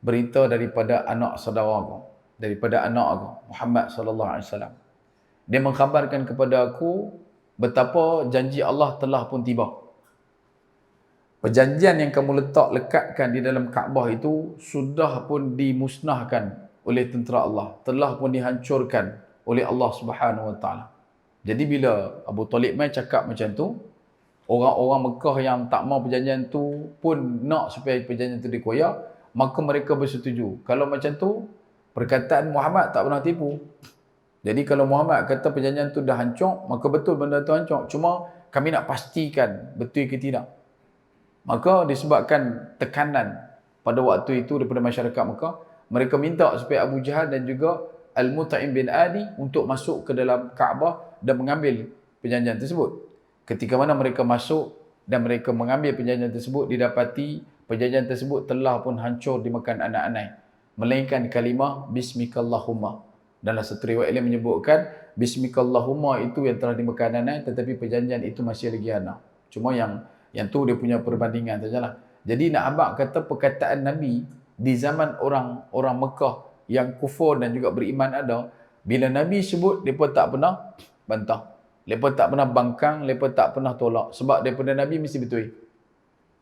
A: Berita daripada anak saudara aku, daripada anak aku, Muhammad sallallahu alaihi wasallam. Dia mengkhabarkan kepada aku betapa janji Allah telah pun tiba. Perjanjian yang kamu lekatkan di dalam Kaabah itu sudah pun dimusnahkan oleh tentera Allah, telah pun dihancurkan oleh Allah Subhanahu Wa Taala. Jadi bila Abu Talib mai cakap macam tu, orang-orang Mekah yang tak mau perjanjian tu pun nak supaya perjanjian tu dikoyak, maka mereka bersetuju. Kalau macam tu, perkataan Muhammad tak pernah tipu. Jadi kalau Muhammad kata perjanjian tu dah hancur, maka betul benda tu hancur. Cuma kami nak pastikan betul ke tidak. Maka disebabkan tekanan pada waktu itu daripada masyarakat Mekah, mereka minta supaya Abu Jahal dan juga Al-Mut'im bin Adi untuk masuk ke dalam Kaabah dan mengambil perjanjian tersebut. Ketika mana mereka masuk dan mereka mengambil perjanjian tersebut, didapati perjanjian tersebut telah pun hancur dimakan anak-anak, melainkan kalimah Bismikallahumma. Dalam satu riwayat lain menyebutkan Bismikallahumma itu yang telah dimakan anak, tetapi perjanjian itu masih lagi ada. Cuma yang tu dia punya perbandingan sajalah. Jadi nak abang kata perkataan Nabi di zaman orang Mekah yang kufur dan juga beriman ada, bila Nabi sebut, mereka tak pernah bantah. Mereka tak pernah bangkang, mereka tak pernah tolak. Sebab daripada Nabi mesti betul.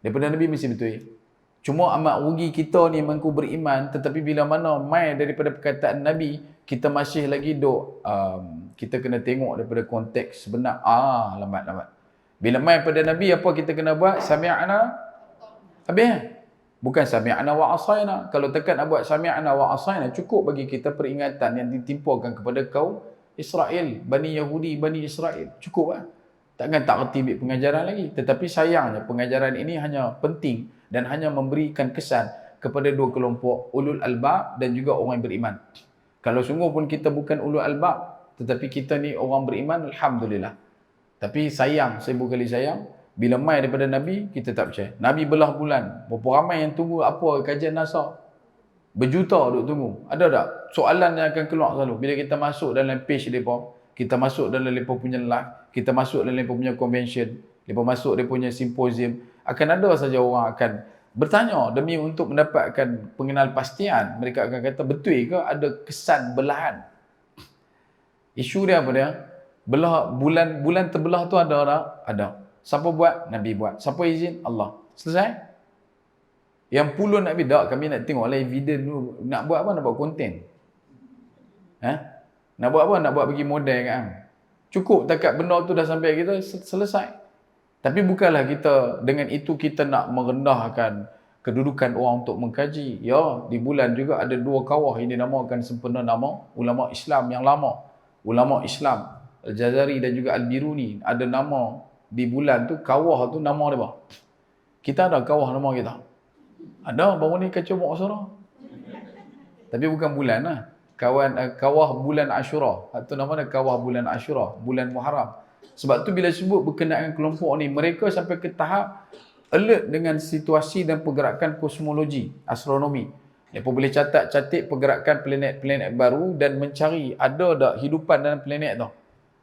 A: Daripada Nabi mesti betul. Cuma amat rugi kita ni mengaku beriman, tetapi bila mana mai daripada perkataan Nabi, kita masih lagi duk, kita kena tengok daripada konteks sebenar. Lambat. Bila mai pada Nabi, apa kita kena buat? Sami'na, habis. Bukan sami'na wa asayna. Kalau tekan nak buat sami'na wa asayna, cukup bagi kita peringatan yang ditimpakan kepada kaum Israel, Bani Yahudi, Bani Israel. Cukup lah. Takkan tak reti ambil pengajaran lagi. Tetapi sayangnya pengajaran ini hanya penting dan hanya memberikan kesan kepada dua kelompok, ulul albab dan juga orang yang beriman. Kalau sungguh pun kita bukan ulul albab, tetapi kita ni orang beriman, alhamdulillah. Tapi sayang, seribu kali sayang, bila mai daripada Nabi, kita tak percaya. Nabi belah bulan. Berapa ramai yang tunggu apa kajian NASA? Berjuta duk tunggu. Ada tak? Soalan yang akan keluar selalu. Bila kita masuk dalam page mereka, kita masuk dalam mereka punya live, kita masuk dalam mereka punya convention, mereka masuk mereka punya simposium, akan ada saja orang akan bertanya demi untuk mendapatkan pengenalpastian. Mereka akan kata, betul ke ada kesan belahan? Isu dia apa dia? Belah bulan terbelah tu ada tak? Ada. Siapa buat? Nabi buat. Siapa izin? Allah. Selesai? Yang puluh Nabi tak, kami nak tengok lah evidence dulu. Nak buat apa? Nak buat konten. Nak buat apa? Nak buat bagi model kan? Cukup takat benda tu dah sampai kita, selesai. Tapi bukanlah kita, dengan itu kita nak merendahkan kedudukan orang untuk mengkaji. Ya, di bulan juga ada dua kawah ini dinamakan sempena nama ulama Islam yang lama. Ulama Islam Al-Jazari dan juga Al-Biruni ada nama di bulan tu, kawah tu nama dia apa? Kita ada kawah nama kita. Ada, baru ni kacau muasara. Tapi bukan bulan lah. Kawah bulan Ashura. Itu nama dia kawah bulan Ashura, bulan Muharram. Sebab tu bila sebut berkenaan kelompok ni, mereka sampai ke tahap alert dengan situasi dan pergerakan kosmologi, astronomi. Mereka boleh catat pergerakan planet-planet baru dan mencari ada tak hidupan dalam planet tu.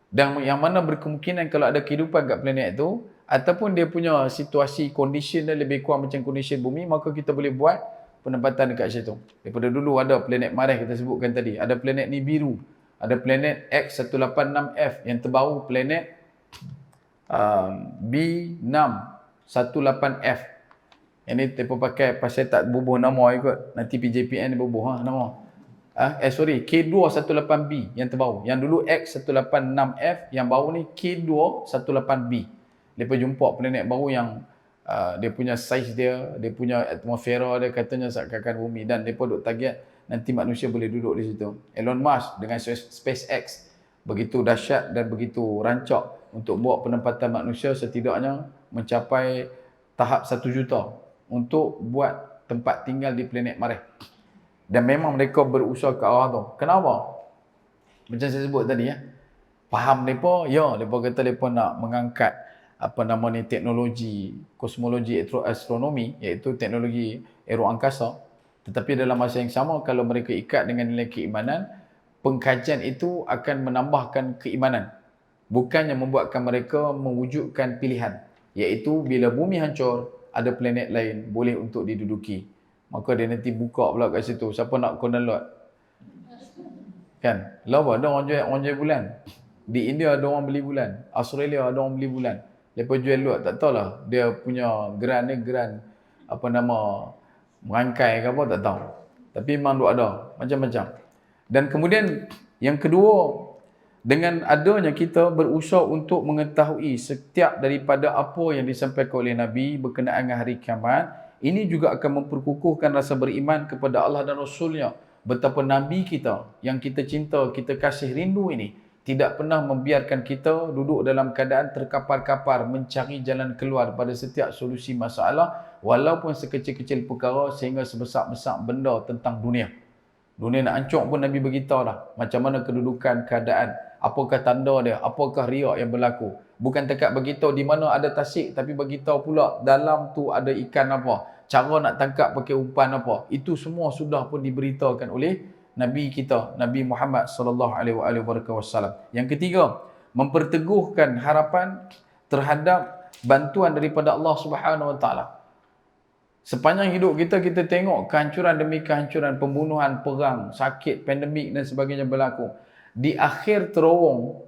A: Dan yang mana berkemungkinan kalau ada kehidupan kat planet tu, ataupun dia punya situasi, condition dia lebih kurang macam condition bumi, maka kita boleh buat penempatan dekat situ. Daripada dulu ada planet Marikh kita sebutkan tadi. Ada planet Nibiru. Ada planet X186F. Yang terbaru planet B618F. Yang ni mereka pakai pasal tak bubuh nama ikut. Nanti PJPN dia bubuh nama. K218b yang terbaru. Yang dulu X186F, yang baru ni K218b. Mereka jumpa planet baru yang dia punya saiz dia punya atmosfera dia katanya seakan-akan bumi, dan mereka duk target nanti manusia boleh duduk di situ. Elon Musk dengan SpaceX begitu dahsyat dan begitu rancak untuk buat penempatan manusia setidaknya mencapai tahap 1 juta untuk buat tempat tinggal di planet Marikh. Dan memang mereka berusaha ke arah tu. Kenapa? Macam saya sebut tadi ya. Faham mereka? Ya, mereka kata mereka nak mengangkat apa nama ni, teknologi kosmologi astronomi, iaitu teknologi aero angkasa. Tetapi dalam masa yang sama, kalau mereka ikat dengan nilai keimanan, pengkajian itu akan menambahkan keimanan. Bukannya membuatkan mereka mewujudkan pilihan. Iaitu bila bumi hancur, ada planet lain boleh untuk diduduki. Maka dia nanti buka pula kat situ. Siapa nak download? Kan? Lawa ada orang jual bulan. Di India ada orang beli bulan. Australia ada orang beli bulan. Lepas jual lot, tak tahulah. Dia punya geran apa nama, merangkai ke apa, tak tahu. Tapi memang ada macam-macam. Dan kemudian yang kedua, dengan adanya kita berusaha untuk mengetahui setiap daripada apa yang disampaikan oleh Nabi berkenaan dengan hari kiamat, ini juga akan memperkukuhkan rasa beriman kepada Allah dan Rasulnya. Betapa Nabi kita yang kita cinta, kita kasih rindu ini tidak pernah membiarkan kita duduk dalam keadaan terkapar-kapar mencari jalan keluar pada setiap solusi masalah, walaupun sekecil-kecil perkara sehingga sebesar-besar benda tentang dunia. Dunia nak hancur pun Nabi beritahu dah macam mana kedudukan keadaan, apakah tanda dia, apakah riak yang berlaku. Bukan dekat beritahu di mana ada tasik, tapi beritahu pula dalam tu ada ikan apa, cara nak tangkap pakai umpan apa. Itu semua sudah pun diberitahukan oleh Nabi kita, Nabi Muhammad sallallahu alaihi wasallam. Yang ketiga, memperteguhkan harapan terhadap bantuan daripada Allah Subhanahu wa taala. Sepanjang hidup kita, kita tengok kehancuran demi kehancuran, pembunuhan, perang, sakit, pandemik dan sebagainya berlaku. Di akhir terowong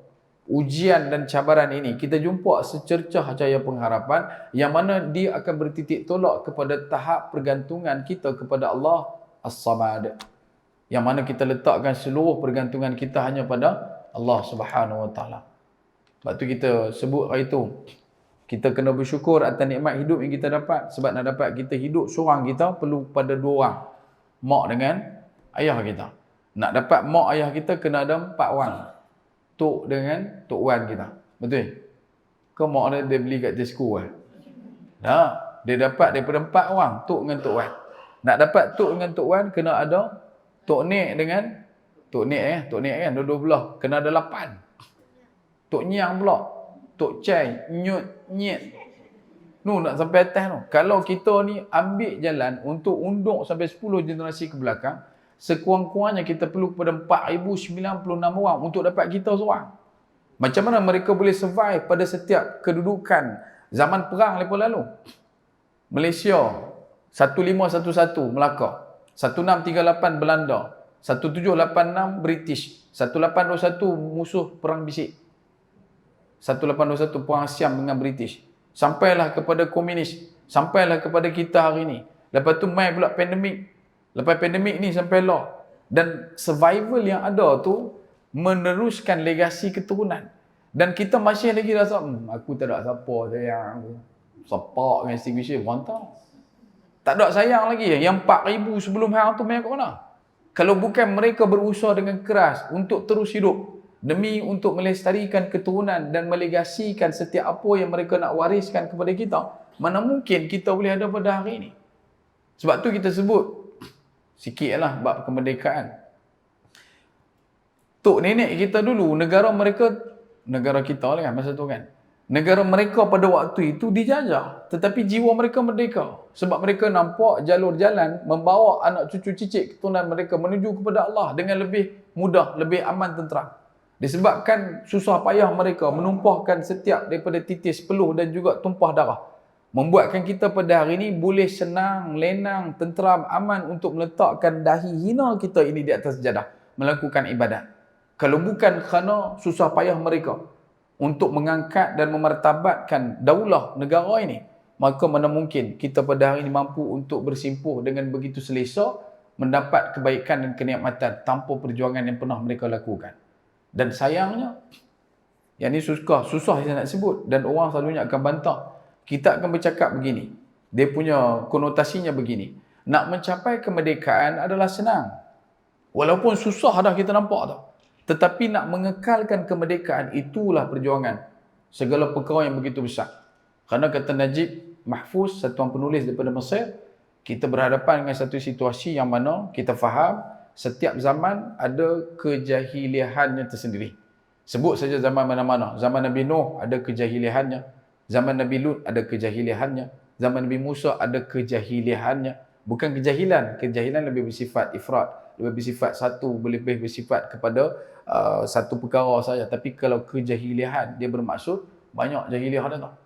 A: ujian dan cabaran ini, kita jumpa secercah cahaya pengharapan yang mana dia akan bertitik tolak kepada tahap pergantungan kita kepada Allah As-Samad. Yang mana kita letakkan seluruh pergantungan kita hanya pada Allah Subhanahu wa taala. Sebab tu kita sebut hari itu, kita kena bersyukur atas nikmat hidup yang kita dapat. Sebab nak dapat kita hidup seorang, kita perlu pada dua orang, mak dengan ayah kita. Nak dapat mak ayah kita kena ada 4 orang, tok dengan tok wan kita. Betul? Ke mak dia beli kat Tesco lah. Tak, dia dapat daripada 4 orang, tok dengan tok wan. Nak dapat tok dengan tok wan kena ada tok nek dengan tok nek kan dua belah, kena ada 8. Tok nyang pula, tok cai, nyut, nyet. Nu nak sampai atas tu. Kalau kita ni ambil jalan untuk unduk sampai 10 generasi ke belakang, sekurang-kurangnya kita perlu kepada 4096 orang untuk dapat kita seorang. Macam mana mereka boleh survive pada setiap kedudukan zaman perang lepas lalu? Malaysia 1511 Melaka, 1638 Belanda, 1786 British, 1821 musuh perang bisik, 1821 perang Siam dengan British. Sampailah kepada komunis, sampailah kepada kita hari ini. Lepas tu mai pula pandemik. Lepas pandemik ni sampai law. Dan survival yang ada tu meneruskan legasi keturunan. Dan kita masih lagi rasa, aku tak ada siapa sayang aku. Sepak dengan extinguisher, rantau. Tak ada sayang lagi. Yang 4,000 sebelum hang tu main kat mana? Kalau bukan mereka berusaha dengan keras untuk terus hidup, demi untuk melestarikan keturunan dan melegasikan setiap apa yang mereka nak wariskan kepada kita, mana mungkin kita boleh ada pada hari ini. Sebab tu kita sebut sikitlah bab kemerdekaan. Tok nenek kita dulu, negara kita lah kan masa tu kan, negara mereka pada waktu itu dijajah, tetapi jiwa mereka merdeka. Sebab mereka nampak jalur jalan membawa anak cucu cicit keturunan mereka menuju kepada Allah dengan lebih mudah, lebih aman, tenteram. Disebabkan susah payah mereka menumpahkan setiap daripada titis peluh dan juga tumpah darah, membuatkan kita pada hari ini boleh senang, lenang, tenteram, aman untuk meletakkan dahi hina kita ini di atas sejadah, melakukan ibadat. Kalau bukan kerana susah payah mereka untuk mengangkat dan memartabatkan daulah negara ini, maka mana mungkin kita pada hari ini mampu untuk bersimpuh dengan begitu selesa mendapat kebaikan dan kenikmatan tanpa perjuangan yang pernah mereka lakukan. Dan sayangnya, yang ni susah saya nak sebut, dan orang selalunya akan bantah. Kita akan bercakap begini, dia punya konotasinya begini, nak mencapai kemerdekaan adalah senang, walaupun susah dah kita nampak dah. Tetapi nak mengekalkan kemerdekaan, itulah perjuangan. segala perkara yang begitu besar. Kerana kata Najib Mahfuz, satuan penulis daripada Mesir, kita berhadapan dengan satu situasi yang mana kita faham setiap zaman ada kejahiliahannya tersendiri. Sebut saja zaman mana-mana. Zaman Nabi Nuh ada kejahiliahannya. Zaman Nabi Lut ada kejahiliahannya. Zaman Nabi Musa ada kejahiliahannya. Bukan kejahilan. Kejahilan lebih bersifat ifrat. Lebih bersifat satu, lebih bersifat kepada satu perkara saja. Tapi kalau kejahiliahan, dia bermaksud banyak jahiliah ada.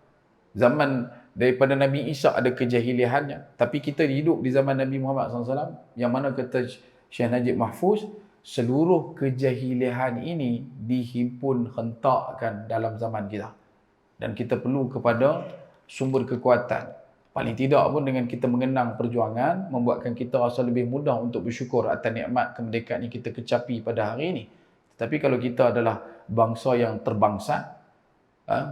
A: Zaman daripada Nabi Isa ada kejahiliahannya. Tapi kita hidup di zaman Nabi Muhammad SAW, yang mana kata Syekh Najib Mahfuz, seluruh kejahiliahan ini dihimpun hentakkan dalam zaman kita. Dan kita perlu kepada sumber kekuatan. Paling tidak pun dengan kita mengenang perjuangan, membuatkan kita rasa lebih mudah untuk bersyukur atas nikmat kemerdekaan yang kita kecapi pada hari ini. Tetapi kalau kita adalah bangsa yang terbangsa,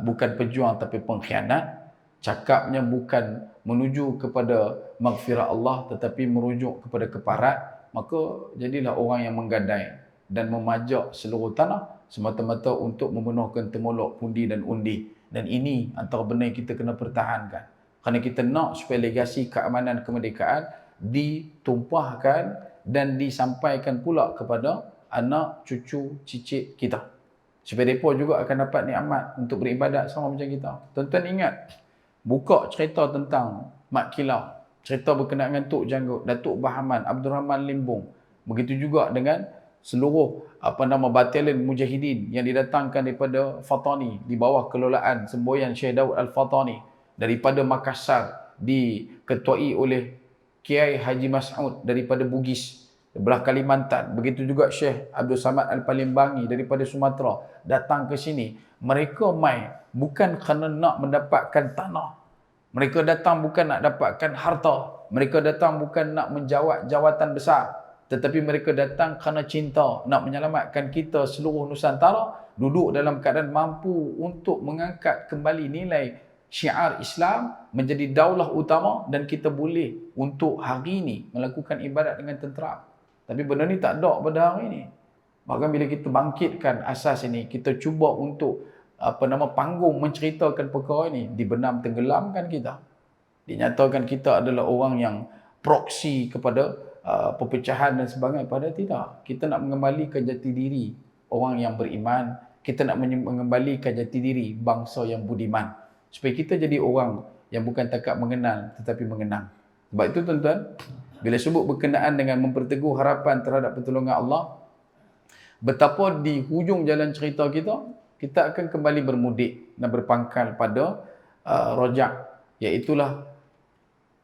A: bukan pejuang tapi pengkhianat, cakapnya bukan menuju kepada maghfirah Allah tetapi merujuk kepada keparat, maka jadilah orang yang menggadai dan memajak seluruh tanah semata-mata untuk memenuhkan temolok pundi dan undi. Dan ini antara benda yang kita kena pertahankan. Kerana kita nak supaya legasi keamanan kemerdekaan ditumpahkan dan disampaikan pula kepada anak, cucu, cicit kita. Supaya mereka juga akan dapat nikmat untuk beribadat sama macam kita. Tuan-tuan ingat, buka cerita tentang Mat Kilau. Cerita berkenaan dengan Tok Janggut, Datuk Bahaman, Abdul Rahman Limbung. Begitu juga dengan seluruh batalion mujahidin yang didatangkan daripada Fatani di bawah kelolaan semboyan Syekh Daud Al-Fatani. Daripada Makassar diketuai oleh Kiai Haji Mas'ud daripada Bugis, belah Kalimantan. Begitu juga Syekh Abdul Samad Al-Palembanggi daripada Sumatera datang ke sini. Mereka mai bukan kerana nak mendapatkan tanah. Mereka datang bukan nak dapatkan harta. Mereka datang bukan nak menjawat jawatan besar. Tetapi mereka datang kerana cinta, nak menyelamatkan kita seluruh Nusantara duduk dalam keadaan mampu untuk mengangkat kembali nilai syiar Islam menjadi daulah utama, dan kita boleh untuk hari ini melakukan ibadat dengan tenteram. Tapi benda ni tak ada pada hari ini. Bahkan bila kita bangkitkan asas ini, kita cuba untuk panggung menceritakan perkara ini, dibenam tenggelamkan kita. Dinyatakan kita adalah orang yang proksi kepada perpecahan dan sebagainya. Padahal tidak. Kita nak mengembalikan jati diri orang yang beriman. Kita nak mengembalikan jati diri bangsa yang budiman. Supaya kita jadi orang yang bukan takat mengenal tetapi mengenang. Sebab itu tuan-tuan, bila sebut berkenaan dengan memperteguh harapan terhadap pertolongan Allah, betapa di hujung jalan cerita kita, kita akan kembali bermudik dan berpangkal pada rojak, iaitulah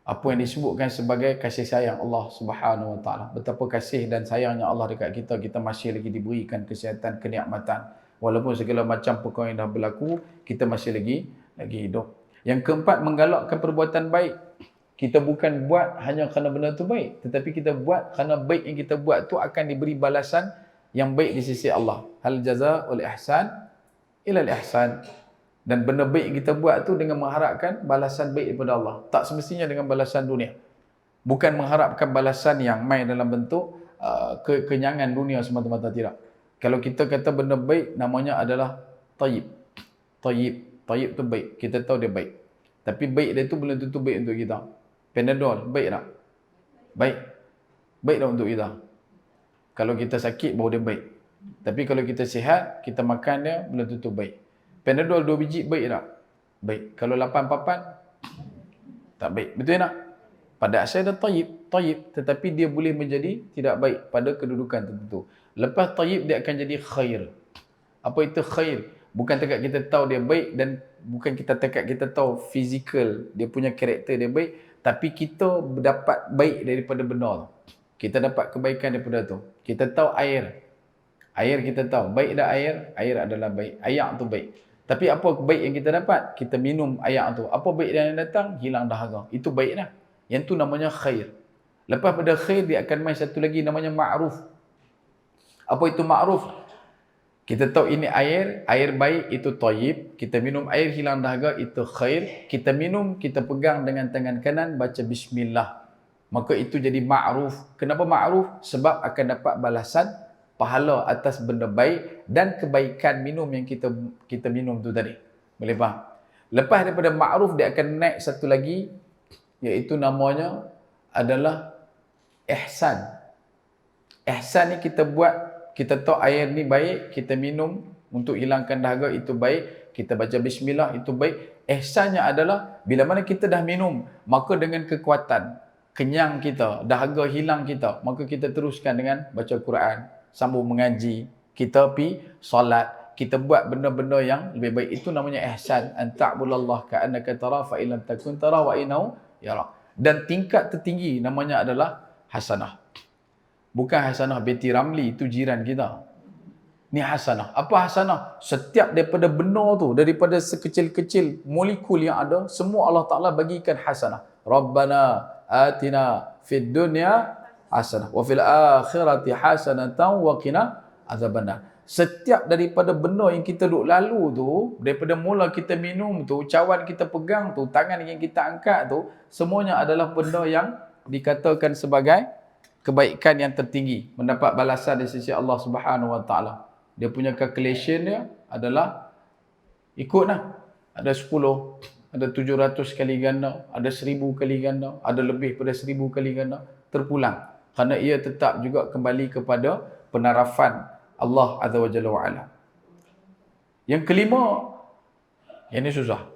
A: apa yang disebutkan sebagai kasih sayang Allah Subhanahu Wa Taala. Betapa kasih dan sayangnya Allah dekat kita, kita masih lagi diberikan kesihatan, kenikmatan. Walaupun segala macam perkara yang dah berlaku, kita masih lagi hidup. Yang keempat, menggalakkan perbuatan baik. Kita bukan buat hanya kerana benda tu baik, tetapi kita buat kerana baik yang kita buat tu akan diberi balasan yang baik di sisi Allah. Hal jazaa'ul ihsan ila al-ihsan. Dan benda baik yang kita buat tu dengan mengharapkan balasan baik daripada Allah. Tak semestinya dengan balasan dunia. Bukan mengharapkan balasan yang main dalam bentuk kenyangan dunia semata-mata, tidak. Kalau kita kata benda baik, namanya adalah tayyib. Tayyib tu baik. Kita tahu dia baik. Tapi baik dia tu belum tentu baik untuk kita. Panadol, baik tak? Baik. Baik tak untuk kita? Kalau kita sakit, baru dia baik. Tapi kalau kita sihat, kita makan dia, belum tentu baik. Panadol 2 biji, baik tak? Baik. Kalau 8 papan, tak baik. Betul tak? Pada asal dia tayyib. Tetapi dia boleh menjadi tidak baik pada kedudukan tertentu. Lepas tayyib, dia akan jadi khair. Apa itu khair? Bukan takat kita tahu dia baik, dan bukan takat kita tahu fizikal, dia punya karakter dia baik, tapi kita dapat baik daripada benda tu. Kita dapat kebaikan daripada tu. Kita tahu air. Air kita tahu. Baik dah air, air adalah baik. Air tu baik. Tapi apa baik yang kita dapat? Kita minum air tu. Apa baik yang datang? Hilang dahaga. Itu baik dah. Yang tu namanya khair. Lepas pada khair, dia akan main satu lagi namanya ma'ruf. Apa itu ma'ruf? Kita tahu ini air baik, itu tayyib. Kita minum air hilang dahaga, itu khair. Kita minum, kita pegang dengan tangan kanan, baca bismillah. Maka itu jadi ma'ruf. Kenapa ma'ruf? Sebab akan dapat balasan pahala atas benda baik dan kebaikan minum yang kita minum tu tadi. Boleh faham? Lepas daripada ma'ruf dia akan naik satu lagi, iaitu namanya adalah ihsan. Ihsan ni kita buat, kita tahu air ni baik, kita minum untuk hilangkan dahaga, itu baik. Kita baca bismillah, itu baik. Ihsannya adalah bila mana kita dah minum, maka dengan kekuatan kenyang kita, dahaga hilang kita, maka kita teruskan dengan baca Quran, sambung mengaji, kita pi solat, kita buat benda-benda yang lebih baik. Itu namanya ihsan. An ta'budallaha ka'annaka tara fa illam takun tara wa innahu yara. Dan tingkat tertinggi namanya adalah hasanah. Bukan hasanah Betty Ramli, itu jiran kita. Ni hasanah. Apa hasanah? Setiap daripada benda tu, daripada sekecil-kecil molekul yang ada, semua Allah Ta'ala bagikan hasanah. Rabbana atina fid dunya hasanah wa fil akhirati hasanatan wa qina azabannar. Setiap daripada benda yang kita duk lalu tu, daripada mula kita minum tu, cawan kita pegang tu, tangan yang kita angkat tu, semuanya adalah benda yang dikatakan sebagai kebaikan yang tertinggi, mendapat balasan di sisi Allah Subhanahu Wa Taala. Dia punya calculation dia adalah ikutlah. Ada 10, ada 700 kali ganda, ada 1000 kali ganda, ada lebih pada 1000 kali ganda, terpulang. Kerana ia tetap juga kembali kepada penarafan Allah Azza wa Jalla wa Ala. Yang kelima, yang ini susah.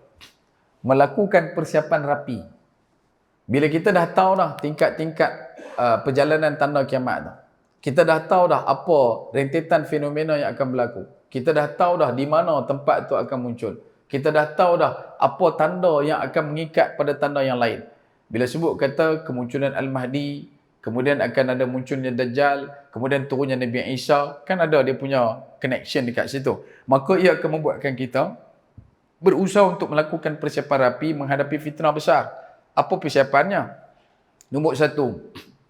A: Melakukan persiapan rapi. Bila kita dah tahu dah tingkat-tingkat perjalanan tanda kiamat tu, kita dah tahu dah apa rentetan fenomena yang akan berlaku. Kita dah tahu dah di mana tempat tu akan muncul. Kita dah tahu dah apa tanda yang akan mengikat pada tanda yang lain. Bila sebut kata kemunculan Al-Mahdi, kemudian akan ada munculnya Dajjal, kemudian turunnya Nabi Isa, kan ada dia punya connection dekat situ. Maka ia akan membuatkan kita berusaha untuk melakukan persiapan rapi menghadapi fitnah besar. Apa persiapannya? Nombor 1,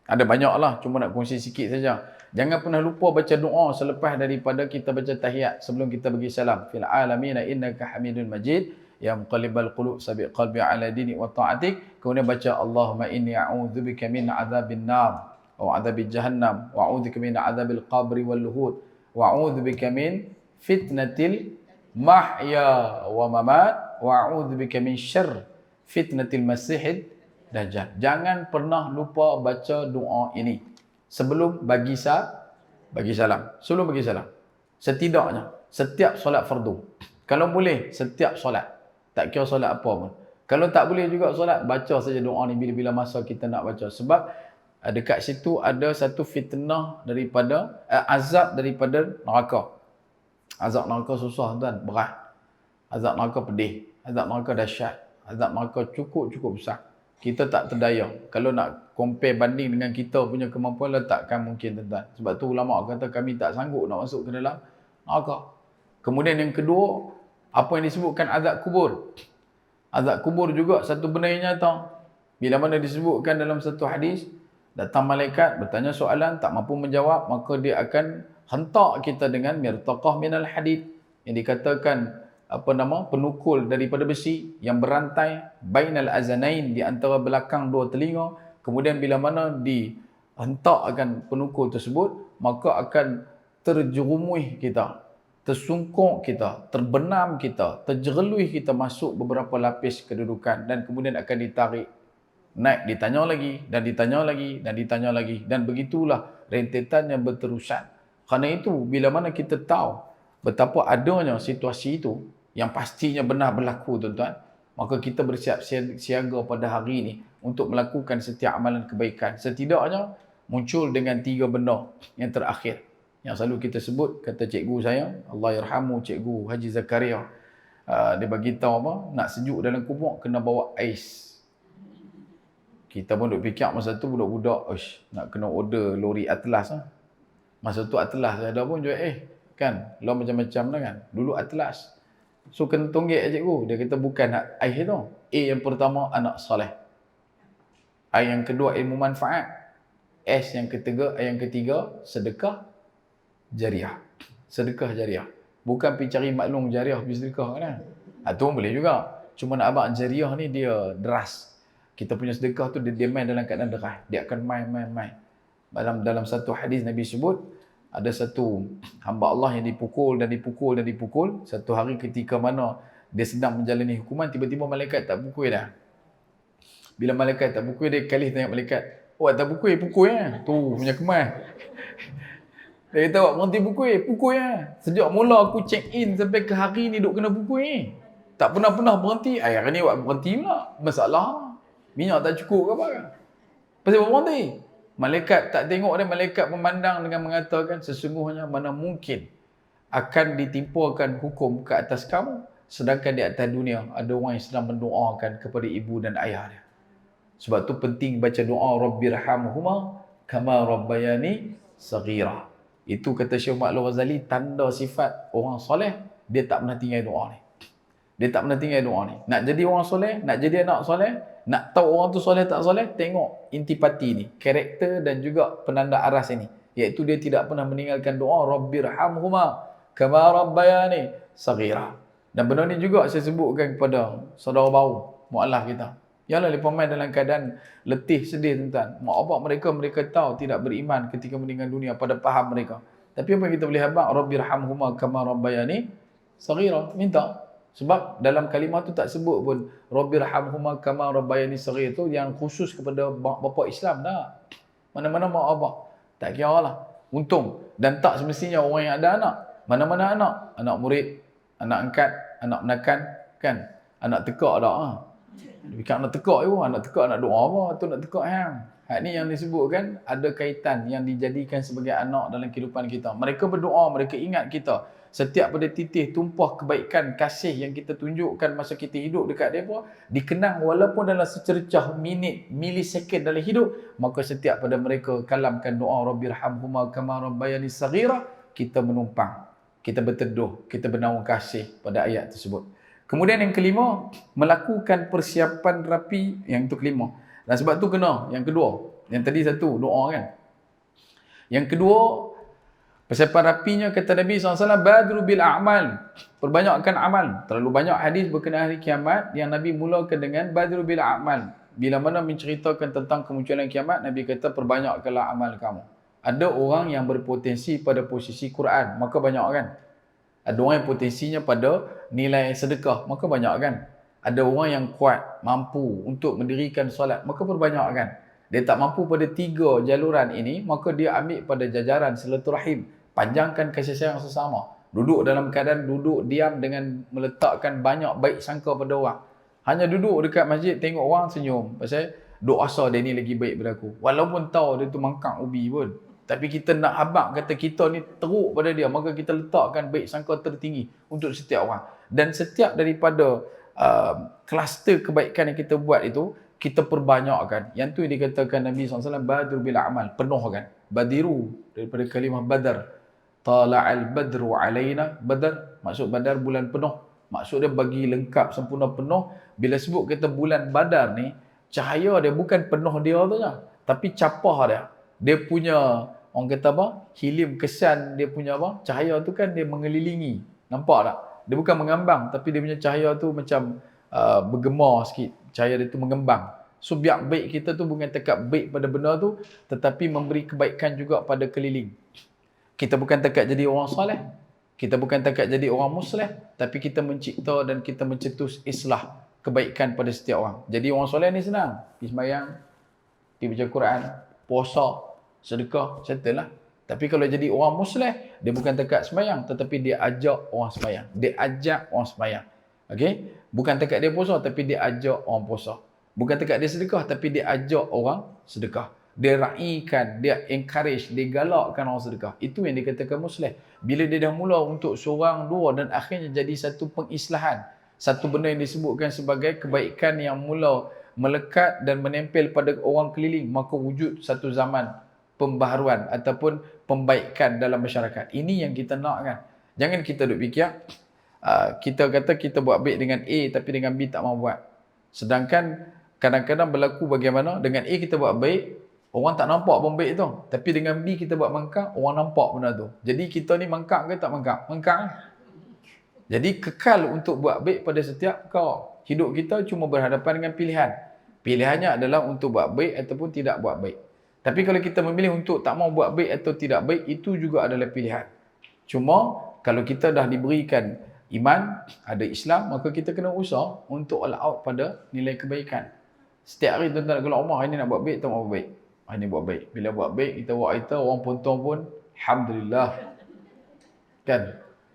A: ada banyak lah, cuma nak kongsi sikit saja. Jangan pernah lupa baca doa selepas daripada kita baca tahiyat, sebelum kita bagi salam. Fil alamin innaka hamidun majid, ya muqallibal qulub sabiq qalbi ala dini wa ta'atik. Kemudian baca Allahumma inni a'udzubika min adzabin nar wa adzabil jahannam wa a'udzubika min adzabil qabri wal luhud wa a'udzubika min fitnatil mahya wa mamat wa a'udzubika min syarr fitnatil masihid Dajjal. Jangan pernah lupa baca doa ini sebelum bagi salam. Sebelum bagi salam. Setidaknya setiap solat fardu. Kalau boleh setiap solat. Tak kira solat apa pun. Kalau tak boleh juga solat, baca saja doa ni bila-bila masa kita nak baca. Sebab dekat situ ada satu fitnah daripada azab daripada neraka. Azab neraka susah tuan, berat. Azab neraka pedih. Azab neraka dahsyat. Azab neraka cukup besar. Kita tak terdaya. Kalau nak compare banding dengan kita punya kemampuan, takkan mungkin tuan-tuan. Sebab tu ulama kata kami tak sanggup nak masuk ke dalam neraka. Kemudian yang kedua, apa yang disebutkan azab kubur. Azab kubur juga satu benda yang nyata. Bila mana disebutkan dalam satu hadis, datang malaikat bertanya soalan, tak mampu menjawab, maka dia akan hentak kita dengan mirtaqah minal hadid, yang dikatakan penukul daripada besi yang berantai bainal azanain, di antara belakang dua telinga. Kemudian bila mana dihentakkan penukul tersebut, maka akan terjerumus kita, tersungkuk kita, terbenam kita, terjerumus kita masuk beberapa lapis kedudukan, dan kemudian akan ditarik naik, ditanya lagi dan ditanya lagi dan ditanya lagi, dan begitulah rentetan yang berterusan. Kerana itu bila mana kita tahu betapa adanya situasi itu yang pastinya benar berlaku tuan-tuan, maka kita bersiap siaga pada hari ini untuk melakukan setiap amalan kebaikan. Setidaknya muncul dengan 3 benda yang terakhir yang selalu kita sebut. Kata cikgu saya, Allah yarhamu, Cikgu Haji Zakaria, dia bagi tahu apa, nak sejuk dalam kubur kena bawa ais. Kita pun duk fikir masa tu budak-budak, nak kena order lori Atlas lah. Masa tu Atlas ada pun jual kan, law macam-macam dah kan. Dulu Atlas. So kena tonggek cikgu. Dia kata bukan air tu. Yang pertama anak soleh. Yang kedua ilmu manfaat. Yang ketiga sedekah jariah. Sedekah jariah. Bukan pergi cari maklum jariah pergi sedekah kan. Tu boleh juga. Cuma nak abang jariah ni dia deras. Kita punya sedekah tu dia main dalam keadaan deras. Dia akan main. Dalam satu hadis Nabi sebut, ada satu hamba Allah yang dipukul. Satu hari ketika mana Dia sedang menjalani hukuman, tiba-tiba malaikat tak pukul dah. Bila malaikat tak pukul, dia kali tanya malaikat, "Oh, tak pukul ya?" Tu punya kemas. Dia kata, "Awak berhenti pukul ya. Sejak mula aku check in sampai ke hari ni duk kena pukul ni. Tak pernah berhenti. Hari ni awak berhenti pula. Masalah. Minyak tak cukup ke apa kan? Pasal awak berhenti." Malaikat tak tengok dia, malaikat memandang dengan mengatakan, sesungguhnya mana mungkin akan ditimpakan hukum ke atas kamu, sedangkan di atas dunia ada orang yang sedang mendoakan kepada ibu dan ayah dia. Sebab tu penting baca doa Rabbirhamhuma kama rabbayani saghira. Itu kata Syekh Muhammad Al-Ghazali, tanda sifat orang soleh, dia tak pernah tinggal doa ni. Dia tak pernah tinggal doa ni. Nak jadi orang soleh, nak jadi anak soleh, nak tahu orang tu soleh tak soleh, tengok intipati ni, karakter dan juga penanda aras ini, iaitu dia tidak pernah meninggalkan doa Rabbirhamhuma kama rabbayani saghira. Dan benda ni juga saya sebutkan kepada saudara baru, mualaf kita. Yalah, mereka main dalam keadaan letih, sedih tuan-tuan. Mak bapak mereka tahu tidak beriman ketika meninggal dunia pada faham mereka. Tapi apa yang kita boleh habaq? Rabbirhamhuma kama rabbayani saghira. Minta. Sebab dalam kalimah tu tak sebut pun Rabbirhamhuma kama rabbayani saghira, tu yang khusus kepada bapa Islam dah. Mana-mana mak bapak. Tak kira lah. Untung. Dan tak semestinya orang yang ada anak. Mana-mana anak. Anak murid, anak angkat, anak menakan, kan? Anak tekak dah. Bukan anak tekak je, anak tekak nak doa apa? Tu nak tekak hang. Hak ni yang disebutkan ada kaitan yang dijadikan sebagai anak dalam kehidupan kita. Mereka berdoa, mereka ingat kita. Setiap pada titik tumpah kebaikan, kasih yang kita tunjukkan masa kita hidup dekat mereka, dikenang walaupun dalam secercah minit, milisecond dalam hidup, maka setiap pada mereka kalamkan doa Rabbirhamhuma kama rabbayani saghira, kita menumpang, kita berteduh, kita bernaung kasih pada ayat tersebut. Kemudian yang kelima, melakukan persiapan rapi. Yang itu kelima. Dan sebab tu kena yang kedua. Yang tadi satu, doa kan. Yang kedua, persiapan rapinya kata Nabi SAW, badru bil a'mal. Perbanyakkan amal. Terlalu banyak hadis berkenaan hari kiamat yang Nabi mulakan dengan badru bil a'mal. Bila mana menceritakan tentang kemunculan kiamat, Nabi kata perbanyakkanlah amal kamu. Ada orang yang berpotensi pada posisi Quran, maka banyak kan. Ada orang yang potensinya pada nilai sedekah, maka banyak kan. Ada orang yang kuat, mampu untuk mendirikan solat, maka perbanyakkan. Dia tak mampu pada 3 jaluran ini, maka dia ambil pada jajaran silaturahim. Panjangkan kasih sayang sesama. Duduk dalam keadaan duduk diam dengan meletakkan banyak baik sangka pada orang. Hanya duduk dekat masjid, tengok orang senyum. Pasal duk asa dia ni lagi baik pada aku. Walaupun tahu dia tu mangkang ubi pun. Tapi kita nak habaq kata kita ni teruk pada dia, maka kita letakkan baik sangka tertinggi untuk setiap orang. Dan setiap daripada kluster kebaikan yang kita buat itu, kita perbanyakkan. Yang tu yang dikatakan Nabi SAW, badru bil a'mal, penuhkan. Badiru daripada kalimah badar. Tala'al badru alaina, badar, maksud badar bulan penuh. Maksud dia bagi lengkap, sempurna penuh. Bila sebut kata bulan badar ni, cahaya dia bukan penuh dia tu je, tapi capah dia. Dia punya, orang kata apa? Hilim kesan dia punya apa? Cahaya tu kan dia mengelilingi. Nampak tak? Dia bukan mengambang, tapi dia punya cahaya tu macam bergemar sikit. Cahaya dia tu mengembang. So biar baik kita tu bukan tekap baik pada benda tu, tetapi memberi kebaikan juga pada keliling. Kita bukan tekap jadi orang soleh. Kita bukan tekap jadi orang musleh, tapi kita mencipta dan kita mencetus islah kebaikan pada setiap orang. Jadi orang soleh ni senang. Pergi sembahyang, pergi baca Quran, puasa, sedekah, settle lah. Tapi kalau jadi orang musleh, dia bukan tekak sembahyang, tetapi dia ajak orang sembahyang. Dia ajak orang sembahyang. Okey? Bukan tekak dia puasa, tapi dia ajak orang puasa. Bukan tekak dia sedekah, tapi dia ajak orang sedekah. Dia raikan, dia encourage, dia galakkan orang sedekah. Itu yang dikatakan musleh. Bila dia dah mula untuk seorang, dua dan akhirnya jadi satu pengislahan. Satu benda yang disebutkan sebagai kebaikan yang mula melekat dan menempel pada orang keliling, maka wujud satu zaman pembaharuan ataupun pembaikan dalam masyarakat. Ini yang kita nak kan. Jangan kita duk fikir, kita kata kita buat baik dengan A tapi dengan B tak mau buat. Sedangkan kadang-kadang berlaku bagaimana, dengan A kita buat baik, orang tak nampak pun baik tu. Tapi dengan B kita buat mangkang, orang nampak benda tu. Jadi kita ni mangkang ke tak mangkang? Mangkang. Jadi kekal untuk buat baik pada setiap perkara. Hidup kita cuma berhadapan dengan pilihan. Pilihannya adalah untuk buat baik ataupun tidak buat baik. Tapi kalau kita memilih untuk tak mau buat baik atau tidak baik, itu juga adalah pilihan. Cuma kalau kita dah diberikan iman, ada Islam, maka kita kena usaha untuk all out pada nilai kebaikan. Setiap hari tuan-tuan nak keluar rumah, hari ni nak buat baik atau buat baik? Hari ni buat baik. Bila buat baik, kita buat kita, orang potong pun, Alhamdulillah. Kan?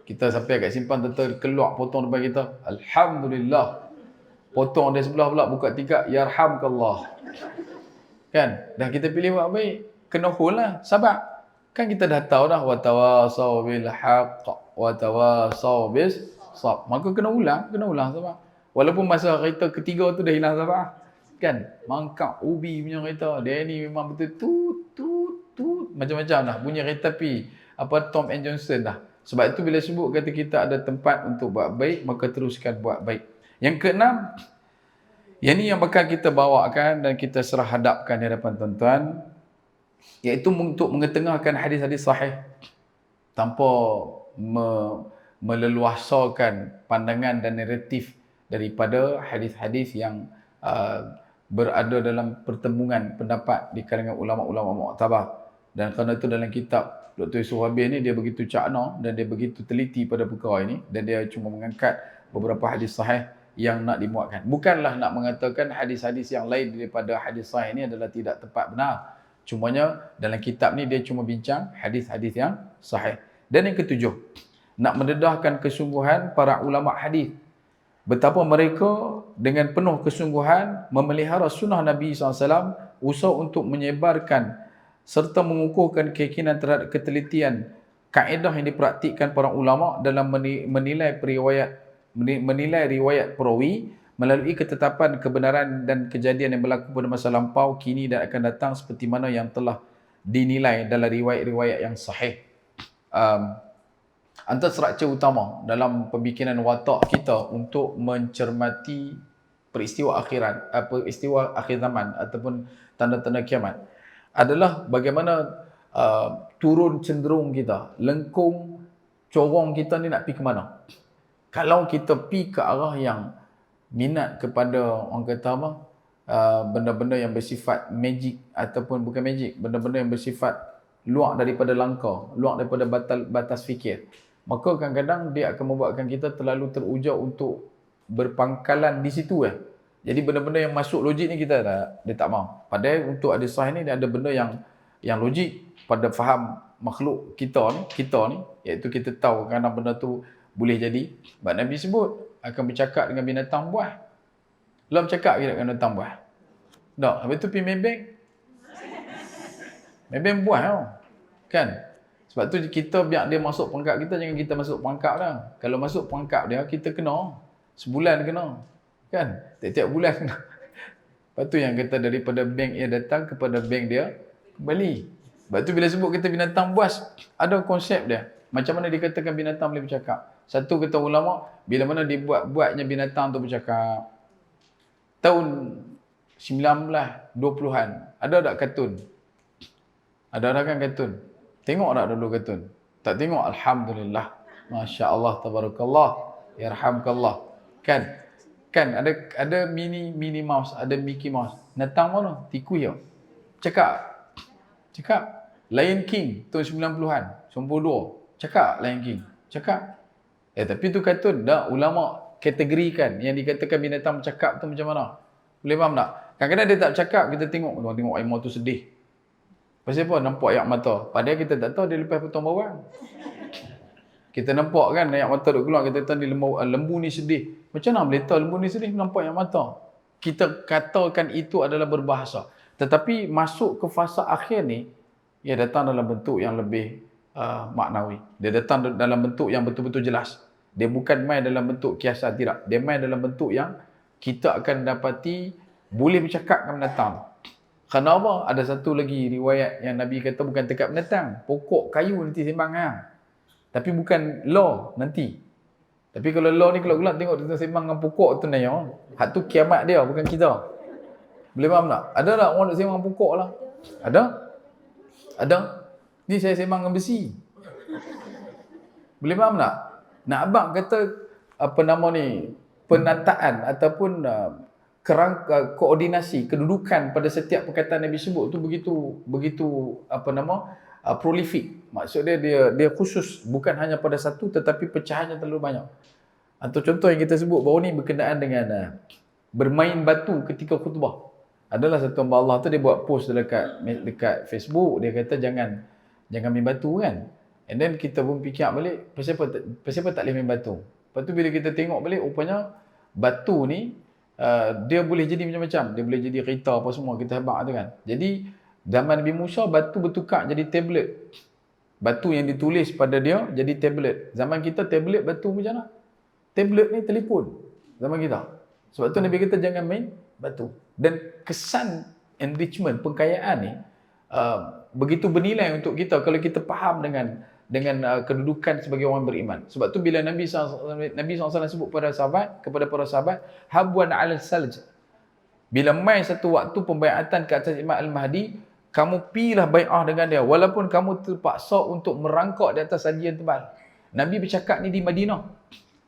A: Kita sampai kat simpan, tuan-tuan keluar potong depan kita, Alhamdulillah. Potong dari sebelah pula, buka tikar, Yarhamkallah. Kan? Dah kita pilih buat baik, kena hold lah, sabar. Kan kita dah tahu dah, watawasau bil haqq, watawasau bis sab. Maka kena ulang sabar. Walaupun masa kereta ketiga tu dah hilang sabar. Kan? Mangkak ubi punya kereta. Dia ni memang betul tut macam-macam dah. Bunyi kereta api. Apa Tom and Johnson dah. Sebab itu bila sebut kata kita ada tempat untuk buat baik, maka teruskan buat baik. Yang keenam, yang ni yang bakal kita bawakan dan kita serah hadapkan di hadapan tuan-tuan, iaitu untuk mengetengahkan hadis-hadis sahih tanpa meleluasakan pandangan dan naratif daripada hadis-hadis yang berada dalam pertembungan pendapat di kalangan ulama-ulama muktabar. Dan kerana itu dalam kitab Dr. Yusuf Habib ni dia begitu cakna dan dia begitu teliti pada perkara ini, dan dia cuma mengangkat beberapa hadis sahih yang nak dimuatkan. Bukanlah nak mengatakan hadis-hadis yang lain daripada hadis sahih ini adalah tidak tepat benar. Cumanya dalam kitab ni dia cuma bincang hadis-hadis yang sahih. Dan yang ketujuh, nak mendedahkan kesungguhan para ulama hadis. Betapa mereka dengan penuh kesungguhan memelihara sunnah Nabi SAW, usaha untuk menyebarkan serta mengukuhkan keyakinan terhadap ketelitian kaedah yang dipraktikkan para ulama dalam menilai riwayat perawi melalui ketetapan kebenaran dan kejadian yang berlaku pada masa lampau, kini dan akan datang seperti mana yang telah dinilai dalam riwayat-riwayat yang sahih. Antara struktur utama dalam pembikinan watak kita untuk mencermati peristiwa akhir zaman ataupun tanda-tanda kiamat adalah bagaimana turun cenderung kita, lengkung corong kita ni nak pergi ke mana. Kalau kita pergi ke arah yang minat kepada orang kata apa, benda-benda yang bersifat magic ataupun bukan magic, benda-benda yang bersifat luar daripada langkah, luar daripada batas fikir, maka kadang-kadang dia akan membuatkan kita terlalu teruja untuk berpangkalan di situ. Jadi benda-benda yang masuk logik ni dia tak mahu. Padahal untuk hadis sahih ni dia ada benda yang logik pada faham makhluk kita ni, iaitu kita tahu kerana benda tu boleh jadi. Sebab Nabi sebut akan bercakap dengan binatang buah. Belum cakap kita dengan binatang buah. Tak, habis tu pergi mebeng. Mebeng buah tau. Kan? Sebab tu kita biar dia masuk perangkap kita, jangan kita masuk perangkap dah. Kalau masuk perangkap dia, kita kena. Sebulan kena. Kan? Tiap-tiap bulan kena. Lepas tu yang kata daripada bank ia datang kepada bank dia kembali. Sebab tu bila sebut kita binatang buas, ada konsep dia. Macam mana dikatakan binatang boleh bercakap. Satu kata ulama, bila mana dibuatnya binatang tu bercakap. Tahun 1920-an, ada tak kartun? Ada kan kartun? Tengok tak dulu kartun? Tak tengok? Alhamdulillah. Masya Allah, tabarakallah, yarhamkallah. Kan ada mini mouse, ada Mickey Mouse. Natang mana? Tikus ya. Cakap. Lion King tahun 90-an, 92. Cakap Lion King. Cakap. Tapi tu kartun. Dah ulama kategorikan yang dikatakan binatang bercakap tu macam mana. Boleh faham tak? Kadang-kadang dia tak bercakap, kita tengok air mata tu sedih. Pasal apa? Nampak air mata. Padahal kita tak tahu dia lepas potong bawang. Kita nampak kan air mata duk keluar, kita tahu lembu ni sedih. Macam mana boleh tahu lembu ni sedih nampak air mata? Kita katakan itu adalah berbahasa. Tetapi masuk ke fasa akhir ni, ia datang dalam bentuk yang lebih maknawi. Dia datang dalam bentuk yang betul-betul jelas. Dia bukan main dalam bentuk kiasan, tidak. Dia main dalam bentuk yang kita akan dapati boleh bercakap dengan binatang. Kerana apa? Ada satu lagi riwayat yang Nabi kata bukan dekat binatang, pokok kayu nanti sembang hang. Tapi bukan law nanti. Tapi kalau law ni kalau tengok kita sembang dengan pokok tu naya, hak tu kiamat dia, bukan kita. Boleh faham tak? Ada tak orang nak sembang pokok lah? Ada? Ni saya sembang dengan besi. Boleh faham tak? Nak abang kata apa nama ni, penataan ataupun kerangka koordinasi kedudukan pada setiap perkataan Nabi sebut tu begitu prolific. Maksud dia khusus, bukan hanya pada satu tetapi pecahannya terlalu banyak. Atau contoh yang kita sebut baru ni berkenaan dengan bermain batu ketika khutbah. Adalah satu hamba Allah tu dia buat post dekat Facebook, dia kata jangan main batu kan. And then kita pun fikir balik, pasal apa tak boleh main batu. Lepas tu bila kita tengok balik, rupanya batu ni dia boleh jadi macam-macam. Dia boleh jadi kereta apa semua, kita habaq tu kan. Jadi zaman Nabi Musa batu bertukar jadi tablet. Batu yang ditulis pada dia jadi tablet. Zaman kita tablet batu macam mana? Tablet ni telefon zaman kita. Sebab tu Nabi kata jangan main batu. Dan kesan enrichment, pengkayaan ni begitu bernilai untuk kita kalau kita faham dengan kedudukan sebagai orang beriman. Sebab tu bila Nabi SAW sebut kepada para sahabat, habwan 'ala salj. Bila mai satu waktu pembaiatan ke atas Imam Al-Mahdi, kamu pilah bai'ah dengan dia walaupun kamu terpaksa untuk merangkak di atas salji yang tebal. Nabi bercakap ni di Madinah,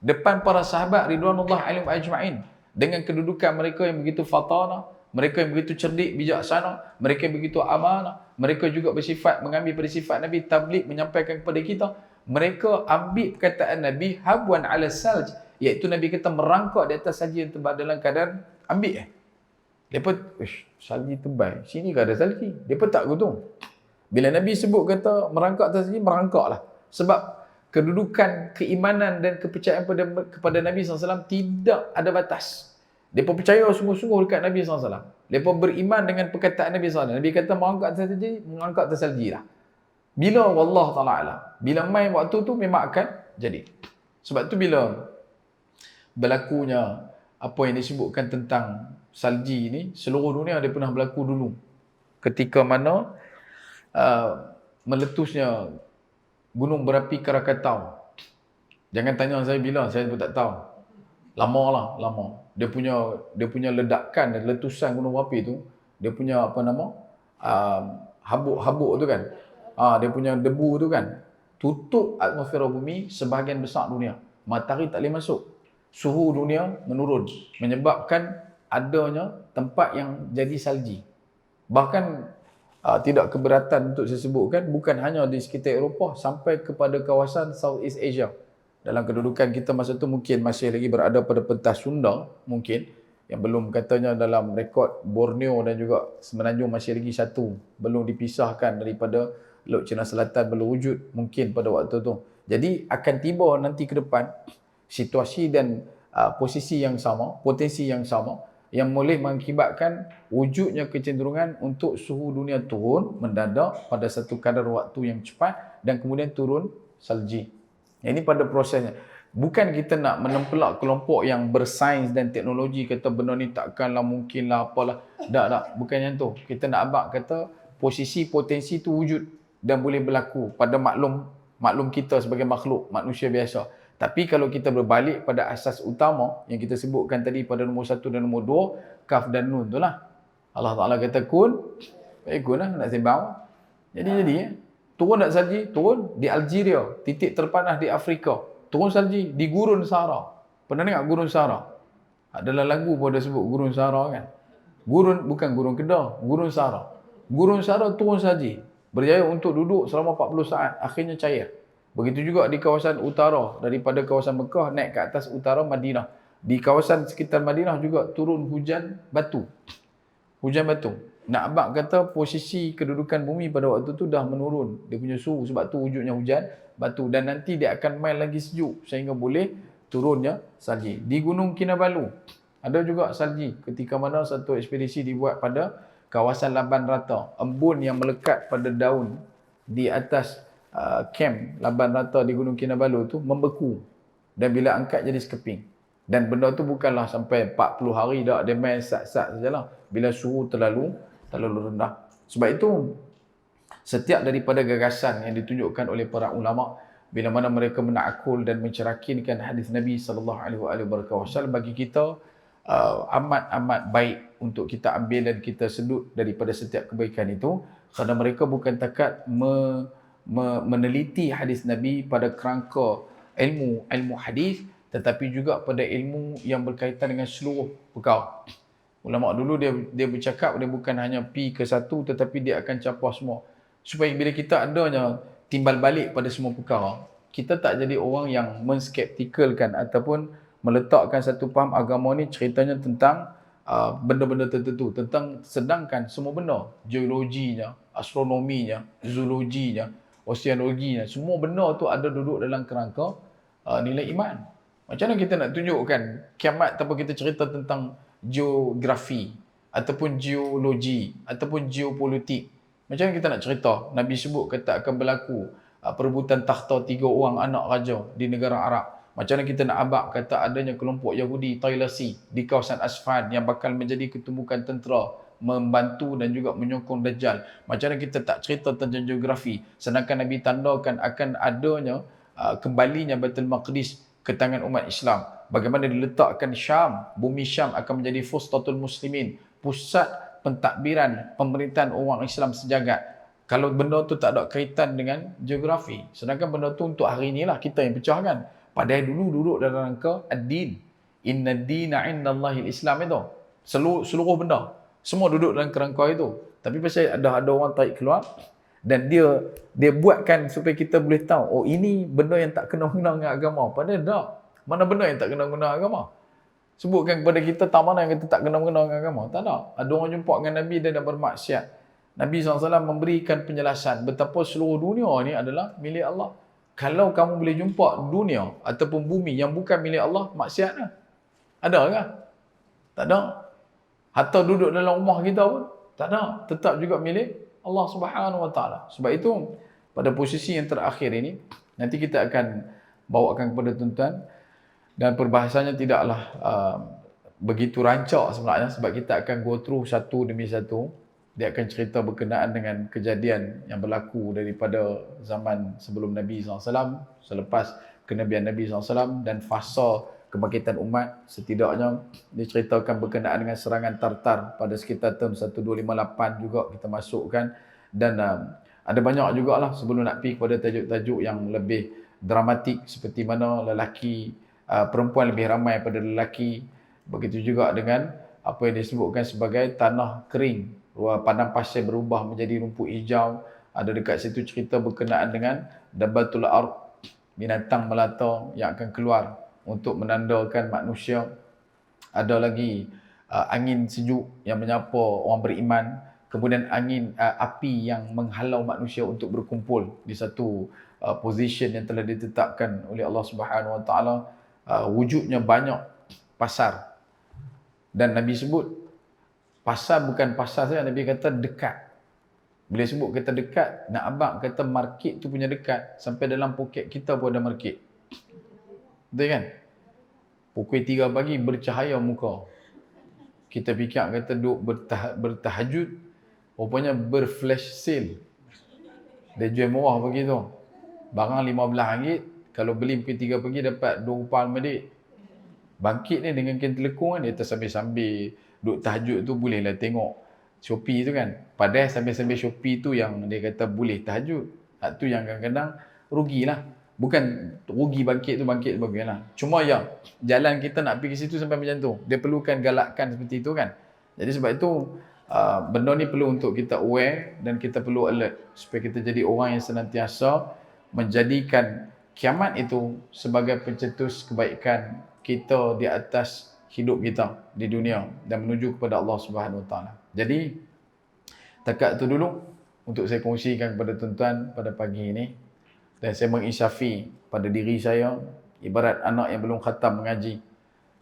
A: depan para sahabat ridwanullah alaihim ajma'in, dengan kedudukan mereka yang begitu fatana, mereka yang begitu cerdik, bijaksana, mereka yang begitu amanah, mereka juga bersifat mengambil pada sifat Nabi, tabligh, menyampaikan kepada kita. Mereka ambil perkataan Nabi habwan 'ala salj, iaitu Nabi kata merangkak di atas salji yang tebal dalam keadaan ambil depa salji tebal, sini ke ada salji, depa tak gotong. Bila Nabi sebut kata merangkak atas salji, merangkaklah. Sebab kedudukan keimanan dan kepercayaan kepada Nabi SAW tidak ada batas. Mereka percaya sungguh-sungguh dekat Nabi SAW. Mereka beriman dengan perkataan Nabi SAW. Nabi kata merangkak atas salji, merangkak atas salji lah. Bila wallah ta'ala alam, bila main waktu tu memang akan jadi. Sebab tu bila berlakunya apa yang disebutkan tentang salji ni, seluruh dunia ada pernah berlaku dulu. Ketika mana meletusnya gunung berapi Krakatau. Jangan tanya saya bila, saya pun tak tahu. Lama. Dia punya ledakan dan letusan gunung berapi tu, dia punya habuk-habuk tu kan. Dia punya debu tu kan, tutup atmosfera bumi sebahagian besar dunia. Matahari tak boleh masuk. Suhu dunia menurun, menyebabkan adanya tempat yang jadi salji. Bahkan tidak keberatan untuk saya sebutkan, bukan hanya di sekitar Eropah, sampai kepada kawasan Southeast Asia. Dalam kedudukan kita masa tu mungkin masih lagi berada pada pentas Sunda, mungkin yang belum katanya dalam rekod Borneo dan juga Semenanjung masih lagi satu, belum dipisahkan daripada Laut Cina Selatan, belum wujud mungkin pada waktu tu. Jadi akan tiba nanti ke depan situasi dan posisi yang sama, potensi yang sama, yang boleh mengakibatkan wujudnya kecenderungan untuk suhu dunia turun mendadak pada satu kadar waktu yang cepat dan kemudian turun salji. Ini pada prosesnya. Bukan kita nak menempelak kelompok yang bersains dan teknologi kata benda ni takkanlah mungkinlah apalah. Tak. Bukan yang tu. Kita nak abang kata posisi potensi tu wujud dan boleh berlaku pada maklum kita sebagai makhluk manusia biasa. Tapi kalau kita berbalik pada asas utama yang kita sebutkan tadi pada nombor 1 dan nombor 2, kaf dan nun tu lah. Allah Ta'ala kata kun, kun lah, nak sembang. Jadi turun tak salji? Turun di Algeria, titik terpanas di Afrika. Turun salji di Gurun Sahara. Pernah dengar Gurun Sahara? Adalah lagu pun ada sebut Gurun Sahara kan. Bukan Gurun Kedah, Gurun Sahara. Gurun Sahara turun salji. Berjaya untuk duduk selama 40 saat, akhirnya cair. Begitu juga di kawasan utara, daripada kawasan Mekah naik ke atas utara Madinah. Di kawasan sekitar Madinah juga turun hujan batu. Hujan batu. Nak abang kata posisi kedudukan bumi pada waktu tu dah menurun. Dia punya suhu, sebab tu wujudnya hujan batu. Dan nanti dia akan main lagi sejuk sehingga boleh turunnya salji. Di Gunung Kinabalu ada juga salji ketika mana satu ekspedisi dibuat pada kawasan Laban Rata. Embun yang melekat pada daun di atas kem Laban Rata di Gunung Kinabalu tu membeku dan bila angkat jadi sekeping. Dan benda tu bukanlah sampai 40 hari dah, dia main sat-sat sajalah bila suhu terlalu rendah. Sebab itu setiap daripada gagasan yang ditunjukkan oleh para ulama bila mana mereka menakul dan mencerakinkan hadis Nabi sallallahu alaihi wasallam, bagi kita amat baik untuk kita ambil dan kita sedut daripada setiap kebaikan itu, kerana mereka bukan takat meneliti hadis Nabi pada kerangka ilmu hadis, tetapi juga pada ilmu yang berkaitan dengan seluruh perkara. Ulama dulu dia bercakap dia bukan hanya pi ke satu, tetapi dia akan campur semua. Supaya bila kita adanya timbal balik pada semua perkara, kita tak jadi orang yang menskeptikalkan ataupun meletakkan satu faham agama ni ceritanya tentang benda-benda tertentu, tentang sedangkan semua benda, geologinya, astronominya, zoologinya, oceanologinya, semua benda tu ada duduk dalam kerangka nilai iman. Macam mana kita nak tunjukkan kiamat tanpa kita cerita tentang geografi ataupun geologi ataupun geopolitik? Macam mana kita nak cerita? Nabi sebut kata akan berlaku perebutan takhta 3 orang anak raja di negara Arab. Macam mana kita nak abak kata adanya kelompok Yahudi Tailasi di kawasan Asfan yang bakal menjadi ketumbukan tentera membantu dan juga menyokong Dajjal. Macam mana kita tak cerita tentang geografi sedangkan Nabi tandakan akan adanya kembalinya Baitul Maqdis ke tangan umat Islam. Bagaimana diletakkan Syam, bumi Syam akan menjadi fustatul muslimin, pusat pentadbiran pemerintahan orang Islam sejagat. Kalau benda tu tak ada kaitan dengan geografi, sedangkan benda tu untuk hari inilah kita yang pecahkan. Padahal dulu duduk dalam rangka ad-din. Inna ad-dina 'indallahil Islam itu. Seluruh benda semua duduk dalam kerangka itu. Tapi pasal ada orang tarik keluar dan dia buatkan supaya kita boleh tahu, oh ini benda yang tak kena guna dengan agama. Padahal tak. Mana benda yang tak kena guna agama? Sebutkan kepada kita tak mana yang kita tak kena guna dengan agama. Tak ada. Ada orang jumpa dengan Nabi dan dah bermaksiat. Nabi SAW memberikan penjelasan betapa seluruh dunia ni adalah milik Allah. Kalau kamu boleh jumpa dunia ataupun bumi yang bukan milik Allah, maksiat lah. Ada ke? Tak ada. Hatta duduk dalam rumah kita pun, tak ada. Tetap juga milik Allah Subhanahu Wa Taala. Sebab itu, pada posisi yang terakhir ini, nanti kita akan bawakan kepada tuan-tuan dan perbahasannya tidaklah begitu rancak sebenarnya sebab kita akan go through satu demi satu. Dia akan cerita berkenaan dengan kejadian yang berlaku daripada zaman sebelum Nabi SAW, selepas kenabian Nabi SAW dan fasa kebangkitan umat. Setidaknya diceritakan berkenaan dengan serangan Tartar pada sekitar tahun 1258 juga kita masukkan. Dan ada banyak jugalah sebelum nak pergi kepada tajuk-tajuk yang lebih dramatik seperti mana lelaki, perempuan lebih ramai pada lelaki. Begitu juga dengan apa yang disebutkan sebagai tanah kering. Padang pasir berubah menjadi rumput hijau. Ada dekat situ cerita berkenaan dengan Dabbatul Ard, binatang melata yang akan keluar untuk menandakan manusia. Ada lagi angin sejuk yang menyapa orang beriman. Kemudian angin api yang menghalau manusia untuk berkumpul di satu position yang telah ditetapkan oleh Allah Subhanahu Wa Taala. Wujudnya banyak pasar. Dan Nabi sebut pasar bukan pasar saja, Nabi kata dekat. Bila sebut kata dekat, nak abang kata market tu punya dekat. Sampai dalam poket kita pun ada market. Betul kan? Pukul 3 pagi bercahaya muka. Kita fikir kata duk bertahajud, rupanya berflash sale. Dia jual murah begitu. Barang RM15, kalau beli pukul 3 pagi dapat RM2.5. Bangkit ni dengan kain telekung kan, dia tersambil-sambil duk tahajud tu bolehlah tengok Shopee tu kan. Padahal sambil-sambil Shopee tu yang dia kata boleh tahajud. Tu yang kadang-kadang rugilah. Bukan rugi bangkit baguslah. Cuma yang jalan kita nak pergi ke situ sampai macam tu. Dia perlukan galakkan seperti itu kan. Jadi sebab itu benda ni perlu untuk kita aware dan kita perlu alert supaya kita jadi orang yang senantiasa menjadikan kiamat itu sebagai pencetus kebaikan kita di atas hidup kita di dunia dan menuju kepada Allah Subhanahu Wa Taala. Jadi takat tu dulu untuk saya kongsikan kepada tuan-tuan pada pagi ini, dan saya mengisyafi pada diri saya ibarat anak yang belum khatam mengaji.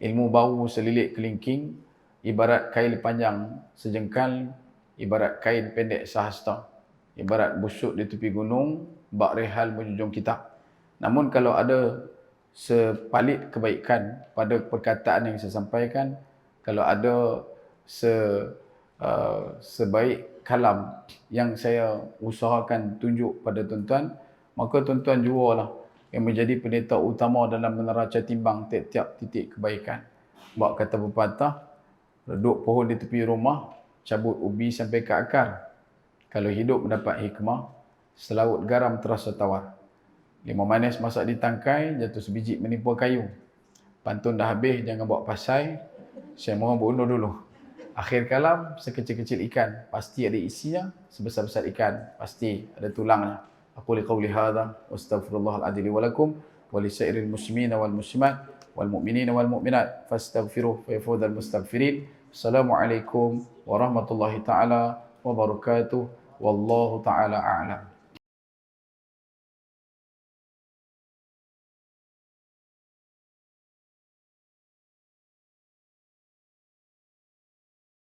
A: Ilmu baru selilit kelingking, ibarat kail panjang sejengkal, ibarat kain pendek sehasta, ibarat busuk di tepi gunung, bak rehal menjunjung kitab. Namun kalau ada sepalit kebaikan pada perkataan yang saya sampaikan, kalau ada sebaik kalam yang saya usahakan tunjuk pada tuan-tuan, maka tuan-tuan jualah yang menjadi pendeta utama dalam meneraca timbang tiap-tiap titik kebaikan. Bak kata pepatah, reduk pohon di tepi rumah, cabut ubi sampai ke akar. Kalau hidup mendapat hikmah, selaut garam terasa tawar. Limau manis masak di tangkai, jatuh sebiji menimpa kayu. Pantun dah habis, jangan bawa pasai. Saya mohon berundur dulu. Akhir kalam, sekecil-kecil ikan, pasti ada isinya. Sebesar-besar ikan, pasti ada tulangnya. Aku liqauli hadza wastaghfirullahal adzim li wa lakum wa lisairil muslimina wal muslimat wal mu'minina wal mu'minat fastaghfiruhu fa yafudal mustaghfirin. Assalamualaikum warahmatullahi taala wabarakatuh. Wallahu taala a'lam.